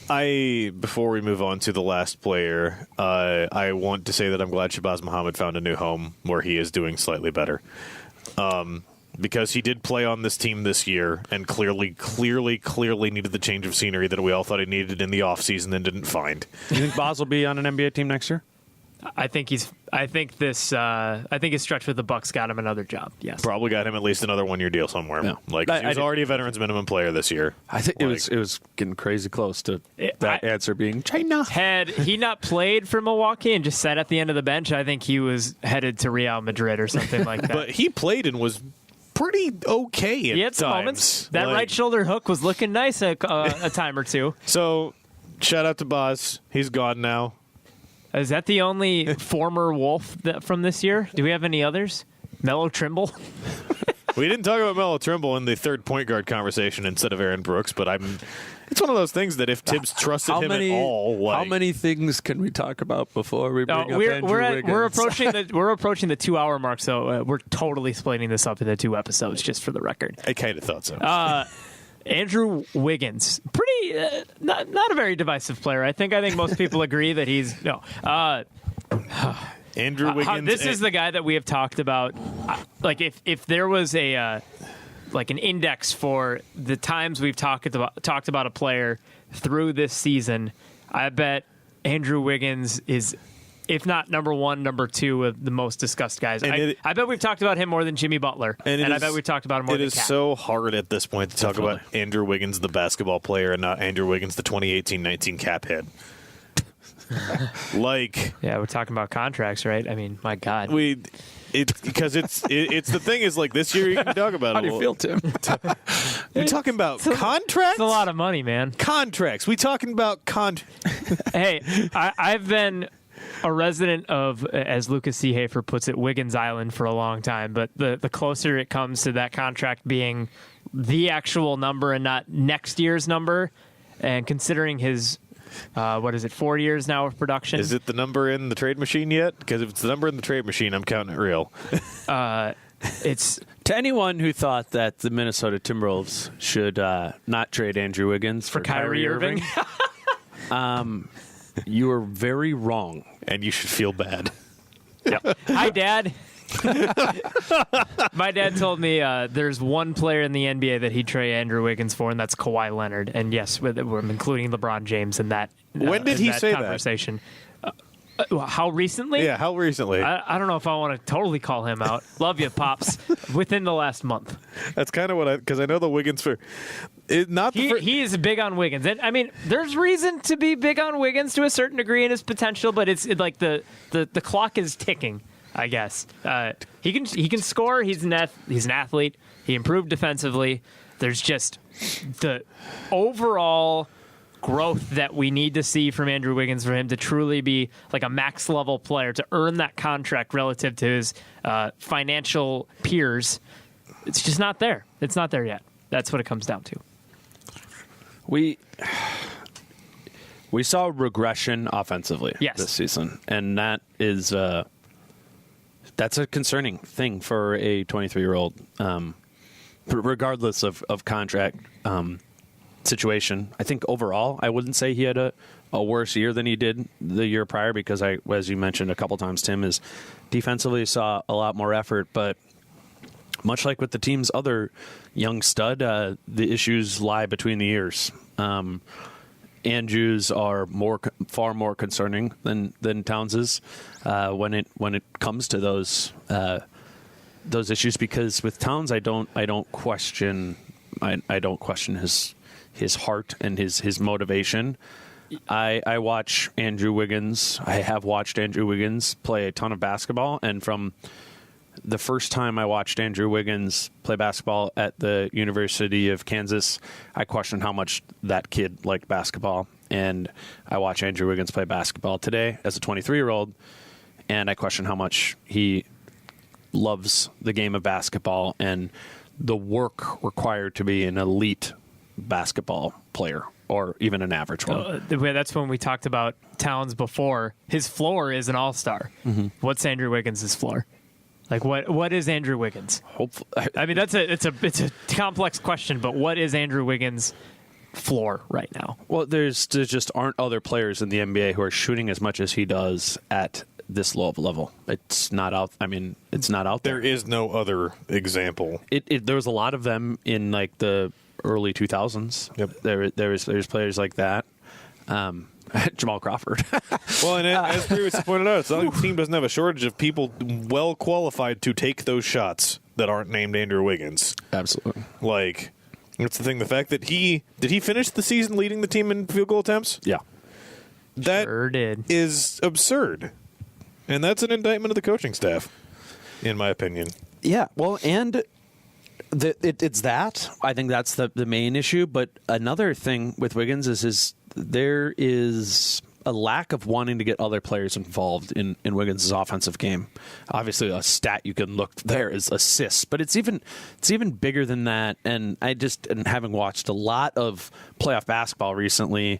Before we move on to the last player, I want to say that I'm glad Shabazz Muhammad found a new home where he is doing slightly better. Because he did play on this team this year and clearly needed the change of scenery that we all thought he needed in the offseason and didn't find. You think Boz will be on an NBA team next year? I think his stretch with the Bucks got him another job. Yes, probably got him at least another 1-year deal somewhere. Yeah. He was already a veterans minimum player this year. I think it was getting crazy close to that answer being China. Had he not played for Milwaukee and just sat at the end of the bench, I think he was headed to Real Madrid or something like that. But he played and was pretty okay at times. He had some moments. That right shoulder hook was looking nice a time or two. So, shout out to Boz. He's gone now. Is that the only former Wolf from this year? Do we have any others? Mello Trimble? We didn't talk about Mello Trimble in the third point guard conversation instead of Aaron Brooks, but it's one of those things that if Tibbs trusted him at all, how many things can we talk about before we bring up Andrew Wiggins? We're approaching the 2-hour mark, so we're totally splitting this up into 2 episodes, just for the record. I kind of thought so. Andrew Wiggins, pretty not a very divisive player. I think most people agree that he's Andrew Wiggins. This is the guy that we have talked about. Like if there was an index for the times we've talked about a player through this season, I bet Andrew Wiggins is, if not number 1, number 2 of the most discussed guys. I bet we've talked about him more than Jimmy Butler, and I bet we've talked about him more than Cat. It is so hard at this point to talk about Andrew Wiggins, the basketball player, and not Andrew Wiggins, the 2018-19 cap head. Yeah, we're talking about contracts, right? I mean, my God. Because it's the thing is, like, this year you can talk about it. How do you feel, Tim? You're talking about contracts? It's a lot of money, man. Contracts. We talking about Hey, I've been a resident of, as Lucas C. Hafer puts it, Wiggins Island for a long time, but the closer it comes to that contract being the actual number and not next year's number, and considering his 4 years now of production. Is it the number in the trade machine yet? Because if it's the number in the trade machine, I'm counting it real. It's to anyone who thought that the Minnesota Timberwolves should not trade Andrew Wiggins for Kyrie Irving. You are very wrong, and you should feel bad. Yep. Hi, Dad. My dad told me there's one player in the NBA that he'd trade Andrew Wiggins for, and that's Kawhi Leonard. And yes, we're including LeBron James in that. When did he say conversation? How recently? Yeah, how recently? I don't know if I want to totally call him out. Love you, Pops. Within the last month. That's kind of what because I know the Wiggins he is big on Wiggins. And I mean, there's reason to be big on Wiggins to a certain degree in his potential, but it's like the clock is ticking, I guess. He can score. He's an athlete. He improved defensively. There's just the overall growth that we need to see from Andrew Wiggins for him to truly be like a max level player, to earn that contract relative to his financial peers. It's just not there. It's not there yet. That's what it comes down to. We saw regression offensively this season, and that is that's a concerning thing for a 23-year-old, regardless of contract situation. I think overall, I wouldn't say he had a worse year than he did the year prior, because as you mentioned a couple times, Tim, is defensively saw a lot more effort, but much like with the team's other young stud, the issues lie between the ears. Andrew's are far more concerning than Towns's when it comes to those issues, because with Towns, I don't question his heart and his motivation. I watch Andrew Wiggins. I have watched Andrew Wiggins play a ton of basketball, and from the first time I watched Andrew Wiggins play basketball at the University of Kansas, I questioned how much that kid liked basketball. And I watch Andrew Wiggins play basketball today as a 23-year-old, and I question how much he loves the game of basketball and the work required to be an elite basketball player, or even an average one. That's when we talked about Towns before. His floor is an all-star. Mm-hmm. What's Andrew Wiggins' floor? Like what is Andrew Wiggins? Hopefully, I mean it's a complex question, but what is Andrew Wiggins' floor right now? Well, there just aren't other players in the NBA who are shooting as much as he does at this low of a level. It's not out. I mean, it's not out there. There is no other example. There was a lot of them in like the early 2000s. Yep. There's players like that. Jamal Crawford. Well, and as previously pointed out, it's not like the team doesn't have a shortage of people well qualified to take those shots that aren't named Andrew Wiggins. Absolutely. Like, that's the thing. The fact that did he finish the season leading the team in field goal attempts? Yeah. That sure did. Is absurd. And that's an indictment of the coaching staff, in my opinion. Yeah. Well, and it's that. I think that's the main issue. But another thing with Wiggins is there is a lack of wanting to get other players involved in Wiggins' offensive game. Obviously, a stat you can look there is assists, but it's even bigger than that. And and having watched a lot of playoff basketball recently,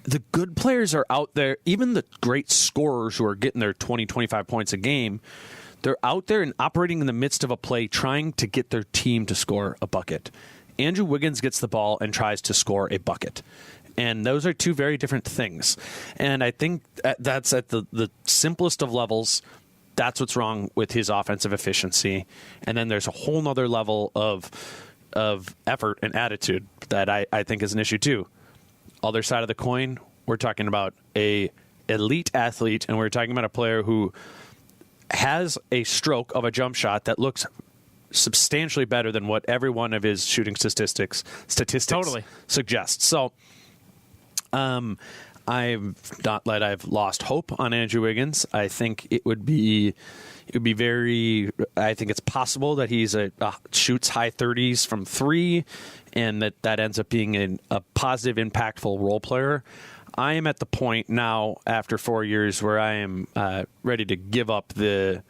the good players are out there. Even the great scorers who are getting their 20, 25 points a game, they're out there and operating in the midst of a play, trying to get their team to score a bucket. Andrew Wiggins gets the ball and tries to score a bucket. And those are two very different things. And I think that's at the simplest of levels. That's what's wrong with his offensive efficiency. And then there's a whole nother level of effort and attitude that I think is an issue too. Other side of the coin, we're talking about a elite athlete, and we're talking about a player who has a stroke of a jump shot that looks substantially better than what every one of his shooting statistics Totally suggests. So I'm not that I've lost hope on Andrew Wiggins. I think it would be very. I think it's possible that he's shoots high 30s from 3, and that ends up being a positive, impactful role player. I am at the point now, after 4 years, where I am ready to give up the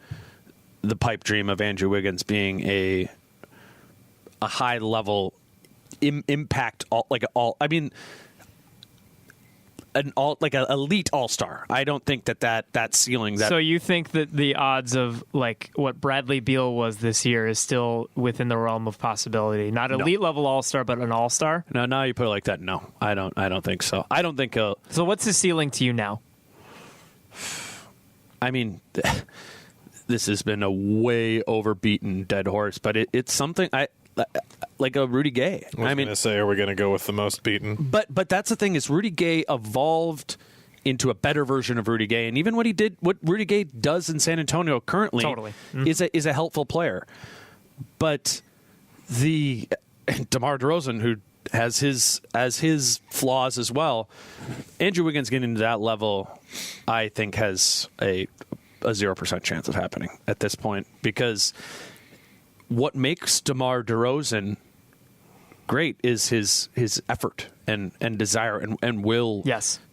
pipe dream of Andrew Wiggins being a high level impact an elite all-star. I don't think that ceiling. So you think that the odds of like what Bradley Beal was this year is still within the realm of possibility? Not elite level all-star, but an all-star? No, now you put it like that. No, I don't think so. I don't think. So what's his ceiling to you now? I mean, this has been a way overbeaten dead horse, but it's something like a Rudy Gay. I was going to say, are we going to go with the most beaten? But that's the thing, is Rudy Gay evolved into a better version of Rudy Gay, and even what Rudy Gay does in San Antonio currently is a helpful player. But the DeMar DeRozan, who has his flaws as well, Andrew Wiggins getting to that level, I think has a 0% chance of happening at this point, because what makes DeMar DeRozan great is his effort and desire and will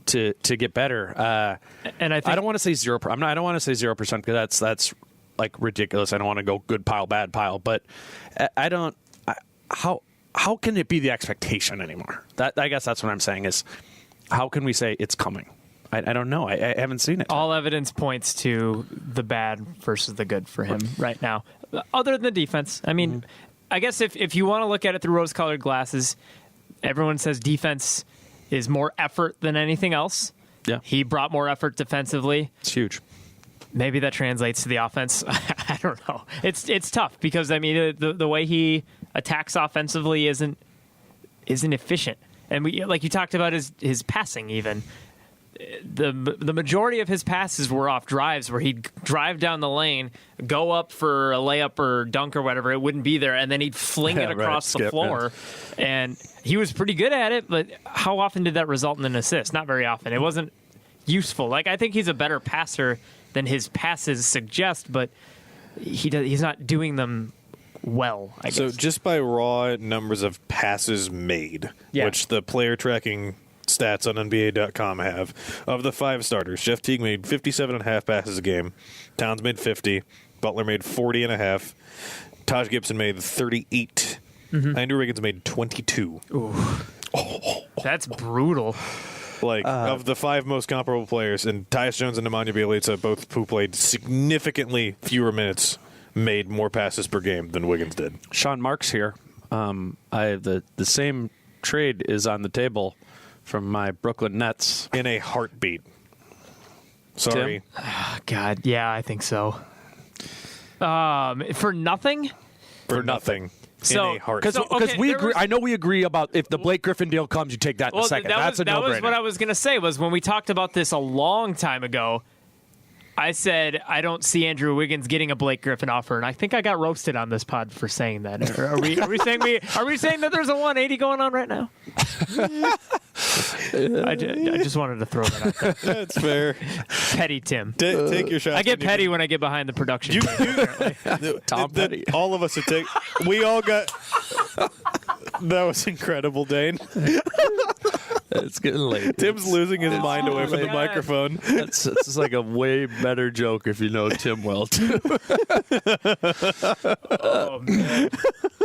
to get better. And I don't want to say 0%. I don't want to say 0% because that's like ridiculous. I don't want to go good pile, bad pile. But how can it be the expectation anymore? I guess that's what I'm saying is, how can we say it's coming? I don't know. I haven't seen it. All evidence points to the bad versus the good for him right now, other than the defense. I mean, I guess if you want to look at it through rose-colored glasses, everyone says defense is more effort than anything else. Yeah. He brought more effort defensively. It's huge. Maybe that translates to the offense. I don't know. It's tough because, I mean, the way he attacks offensively isn't efficient. And like you talked about his passing even. The majority of his passes were off drives where he'd drive down the lane, go up for a layup or dunk or whatever. It wouldn't be there, and then he'd fling it across the floor. Yeah. And he was pretty good at it, but how often did that result in an assist? Not very often. It wasn't useful. Like, I think he's a better passer than his passes suggest, but he's not doing them well, I guess. So just by raw numbers of passes made, which the player tracking stats on NBA.com have, of the 5 starters, Jeff Teague made 57.5 passes a game. Towns made 50. Butler made 40.5. Taj Gibson made 38. Andrew Wiggins made 22. Ooh. That's brutal. Of the 5 most comparable players, and Tyus Jones and Nemanja Bjelica, both who played significantly fewer minutes, made more passes per game than Wiggins did. Sean Marks here. The same trade is on the table from my Brooklyn Nets. In a heartbeat. Sorry. Oh, God, yeah, I think so. For nothing? For nothing. So, in a heartbeat. Because we agree. I know we agree about if the Blake Griffin deal comes, you take that in a second. That's a no-brainer. That was what I was going to say, was when we talked about this a long time ago, I said I don't see Andrew Wiggins getting a Blake Griffin offer, and I think I got roasted on this pod for saying that. Are we saying that there's a 180 going on right now? I just wanted to throw that out there. That's fair. Petty Tim. Take your shot. I get petty when I get behind the production. Tom Petty. All of us would take. We all got. That was incredible, Dane. It's getting late. Tim's losing his mind away from the God. microphone. This is like a way better joke if you know Tim well, too. Oh, man.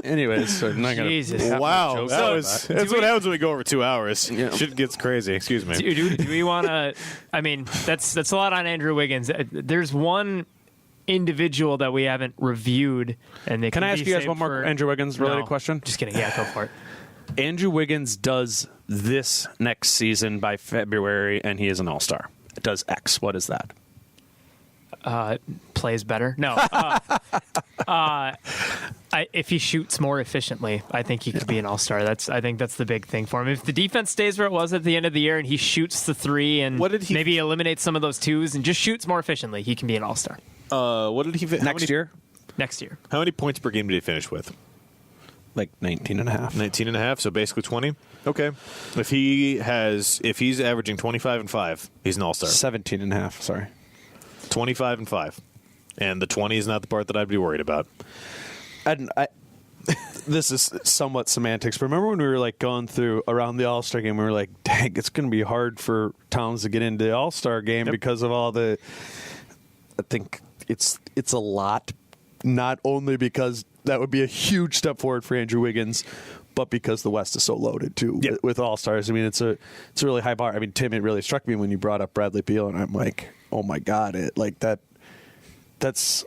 Anyways, so I'm not going Jesus. to. Wow, that's what happens when we go over 2 hours. Yeah. Shit gets crazy. Excuse me. Do we want to? I mean, that's a lot on Andrew Wiggins. There's one individual that we haven't reviewed, and they Can I ask you guys one more Andrew Wiggins related question? Just kidding. Yeah, go for it. Andrew Wiggins does this next season by February, and he is an all-star. Does X. What is that? Plays better. No. If he shoots more efficiently, I think he could be an all-star. I think that's the big thing for him. If the defense stays where it was at the end of the year and he shoots the three and maybe eliminates some of those twos and just shoots more efficiently, he can be an all-star. What did he Next year? Next year. How many points per game did he finish with? Like 19 and a half. 19 and a half, so basically 20. Okay. If he's averaging 25 and 5, he's an all-star. 17 and a half, sorry. 25 and 5. And the 20 is not the part that I'd be worried about. This is somewhat semantics, but remember when we were like going through around the All-Star game, we were like, dang, it's going to be hard for Towns to get into the All-Star game because of all the... I think it's a lot, not only because that would be a huge step forward for Andrew Wiggins, but because the West is so loaded too with All-Stars. I mean, it's a really high bar. I mean, Tim, it really struck me when you brought up Bradley Beal, and I'm like, oh my God, that's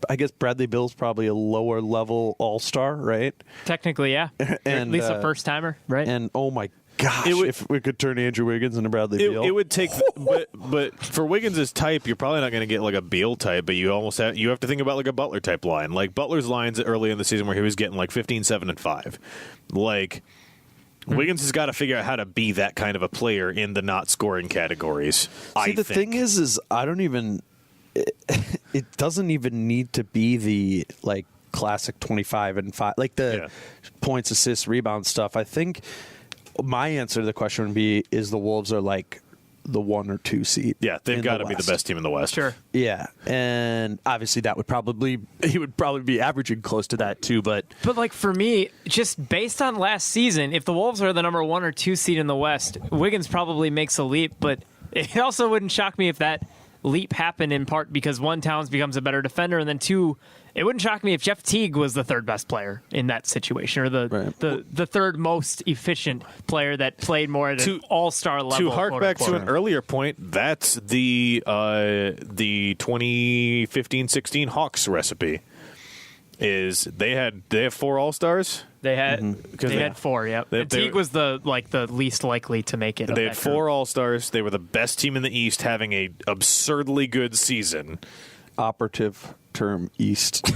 I guess Bradley Beal's probably a lower level All-Star, right? Technically, yeah. And, at least a first timer, right? And oh my gosh, if we could turn Andrew Wiggins into Bradley Beal. It would take, but for Wiggins' type, you're probably not going to get like a Beal type, but you have to think about like a Butler type line. Like Butler's lines early in the season where he was getting like 15, 7, and 5. Like Wiggins has got to figure out how to be that kind of a player in the not scoring categories. See, the thing is I don't even. It doesn't even need to be the like classic 25 and 5, like the points, assists, rebound stuff. I think my answer to the question would be: is the Wolves are like the 1 or 2 seed? Yeah, they've got to be the best team in the West. Sure. Yeah, and obviously he would probably be averaging close to that too. But like for me, just based on last season, if the Wolves are the number 1 or 2 seed in the West, Wiggins probably makes a leap. But it also wouldn't shock me if that leap happened in part because 1, Towns becomes a better defender, and then 2, it wouldn't shock me if Jeff Teague was the third best player in that situation, or the third most efficient player that played more at an all-star level. To hark back to an earlier point, that's the 2015-16 Hawks recipe. They have 4 all-stars. They had 4. Yep. Teague was the least likely to make it. They had 4 all-stars. They were the best team in the East, having a absurdly good season. Operative term East.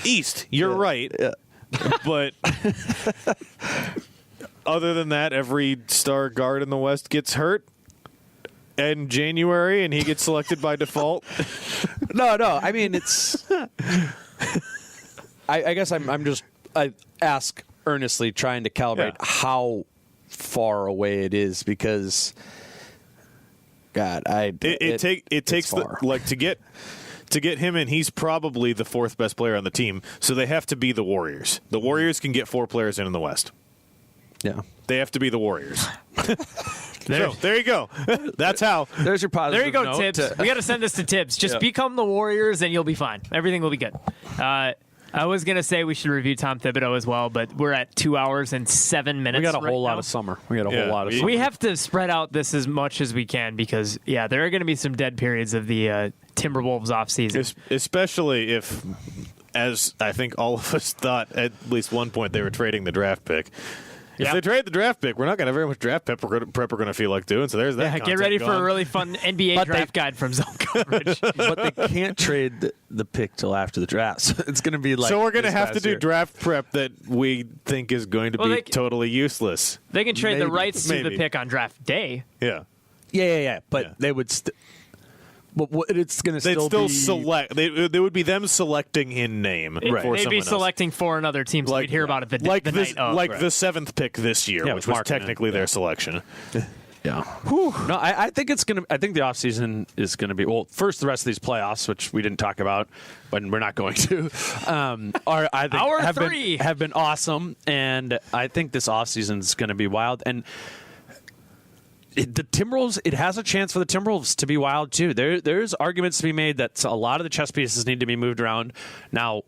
East, you're right. Yeah. But other than that, every star guard in the West gets hurt in January, and he gets selected by default. No. I mean, it's. I guess I ask earnestly, trying to calibrate how far away it is, because God, it takes to get him in. He's probably the 4th best player on the team, so they have to be the Warriors. The Warriors can get 4 players in the West. Yeah, they have to be the Warriors. There you go. That's how. There's your positive. There you go, note. Tibbs. We got to send this to Tibbs. Just become the Warriors, and you'll be fine. Everything will be good. I was going to say we should review Tom Thibodeau as well, but we're at 2 hours and 7 minutes. We got a whole lot of summer. We have to spread out this as much as we can because, there are going to be some dead periods of the Timberwolves offseason. Especially if, as I think all of us thought at least one point, they were trading the draft pick. If they trade the draft pick, we're not going to have very much draft prep we're going to feel like doing. So there's that. Get ready for a really fun NBA draft guide from Zone Coverage. But they can't trade the pick till after the draft. So it's going to be like. So we're going to have to do draft prep that we think is going to be totally useless. They can trade the rights to the pick on draft day. Yeah. But they would. But it's going to still be... select. They would be them selecting in name. They'd be selecting for another team, so we'd hear about it the night of. The 7th pick this year, which was technically their selection. Yeah. No, I think it's going to... I think the offseason is going to be... Well, first, the rest of these playoffs, which we didn't talk about, but we're not going to, I think have been awesome, and I think this offseason is going to be wild. And the Timberwolves, it has a chance for the Timberwolves to be wild too. There's arguments to be made that a lot of the chess pieces need to be moved around. Now,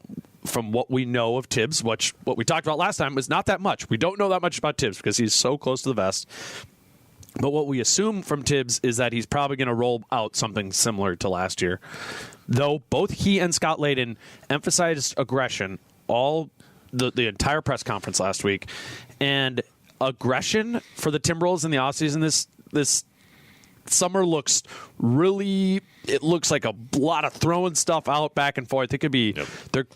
from what we know of Tibbs, what we talked about last time was not that much. We don't know that much about Tibbs because he's so close to the vest. But what we assume from Tibbs is that he's probably going to roll out something similar to last year. Though both he and Scott Layden emphasized aggression all the entire press conference last week. And aggression for the Timberwolves in the offseason this summer looks like a lot of throwing stuff out back and forth. It could be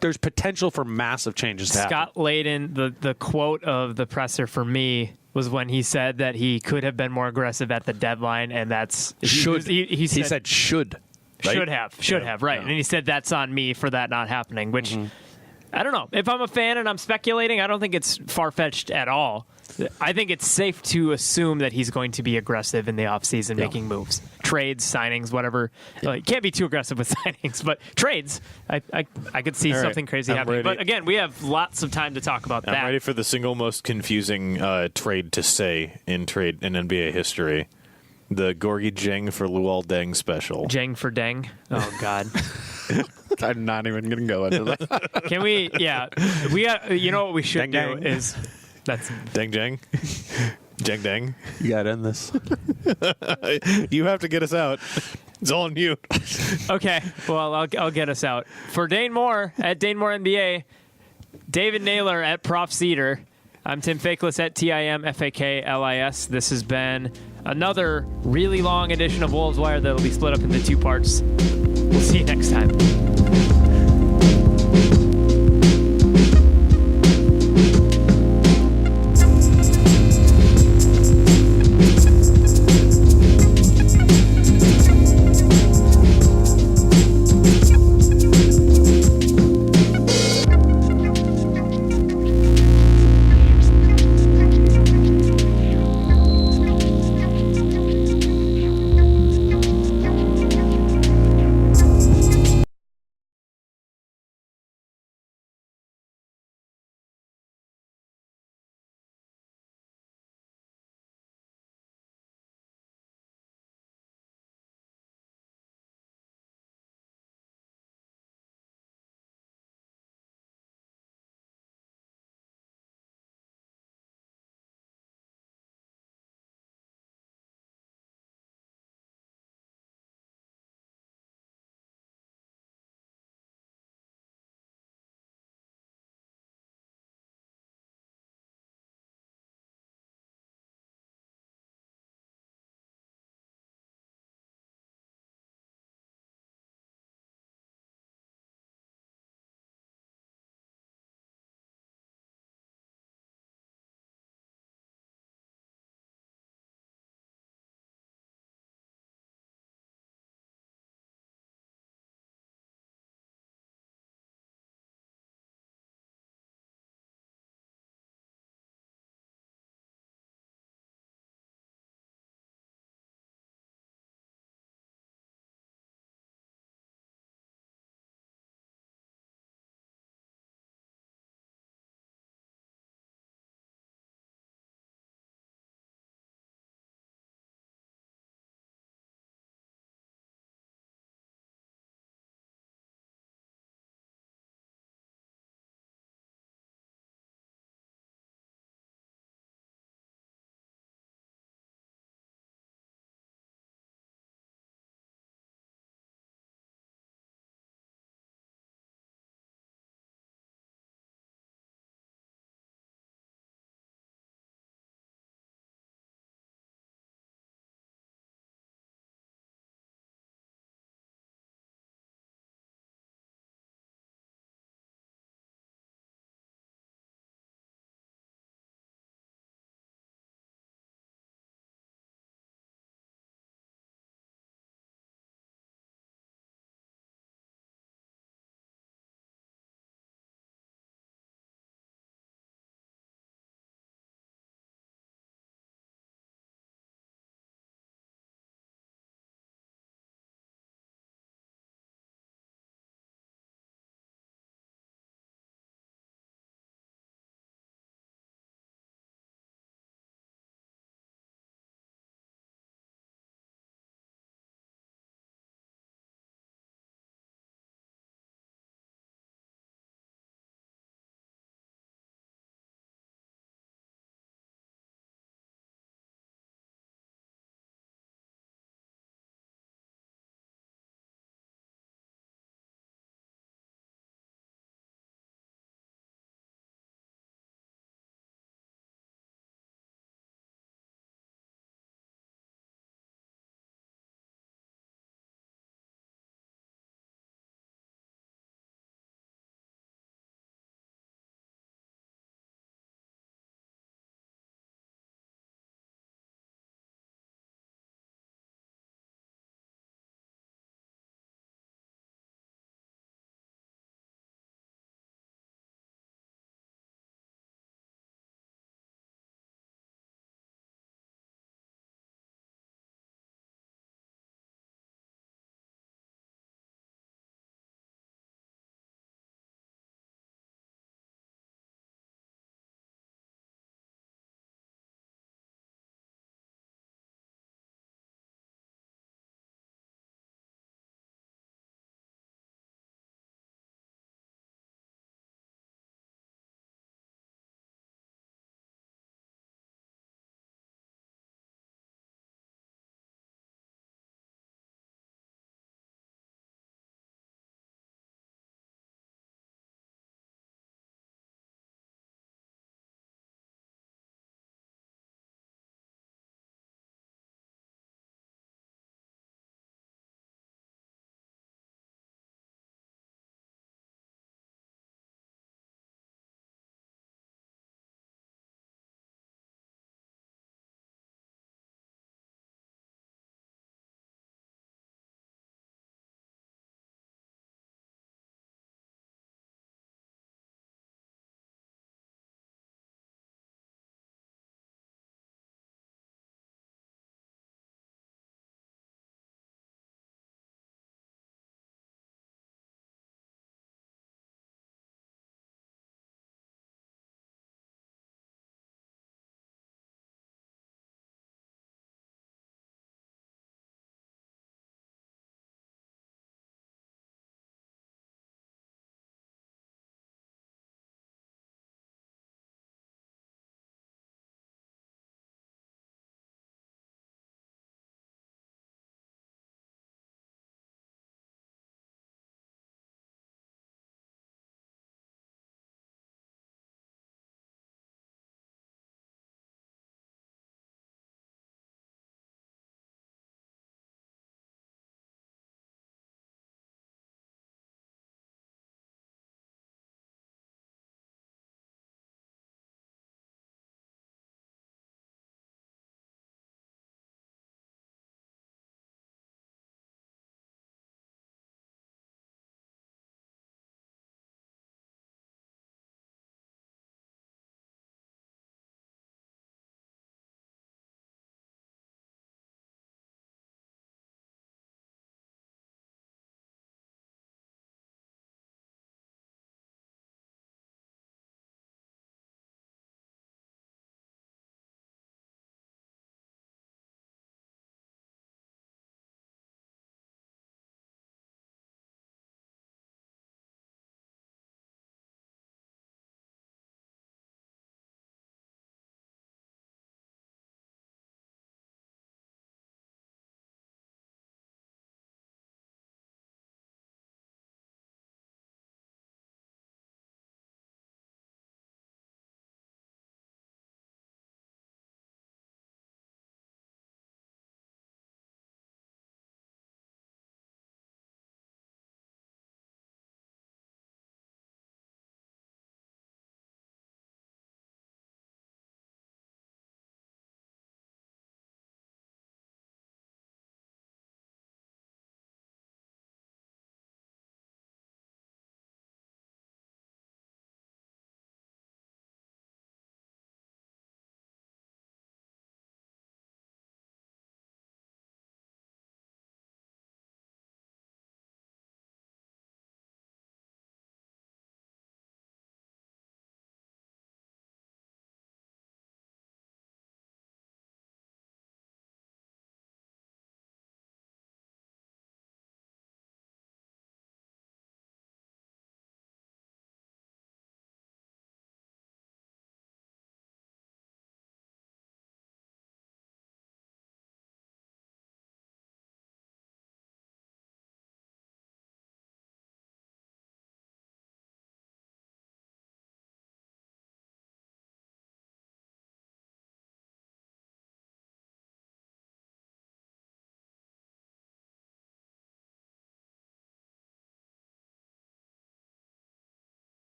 there's potential for massive changes to happen. Scott Layden, the quote of the presser for me was when he said that he could have been more aggressive at the deadline, and that's should. He said should. Right? Should have, right. Yeah. And he said that's on me for that not happening, which I don't know. If I'm a fan and I'm speculating, I don't think it's far-fetched at all. I think it's safe to assume that he's going to be aggressive in the offseason, making moves. Trades, signings, whatever. You can't be too aggressive with signings, but trades, I could see something crazy happening. Ready. But again, we have lots of time to talk about that. I'm ready for the single most confusing trade to say in NBA history. The Gorgie Jeng for Luol Deng special. Jeng for Deng? Oh, God. I'm not even going to go into that. Can we? Yeah. We got, you know what we should do is... That's Deng Jeng. Jeng Deng. You got to end this. You have to get us out. It's all on you. Okay. Well, I'll get us out. For Dane Moore at Dane Moore NBA, David Naylor at Prof Cedar, I'm Tim Fakelis at TIMFAKLIS. This has been another really long edition of Wolves Wire that will be split up into 2 parts. We'll see you next time.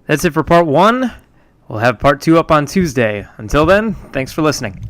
That's it for part 1. We'll have part 2 up on Tuesday. Until then, thanks for listening.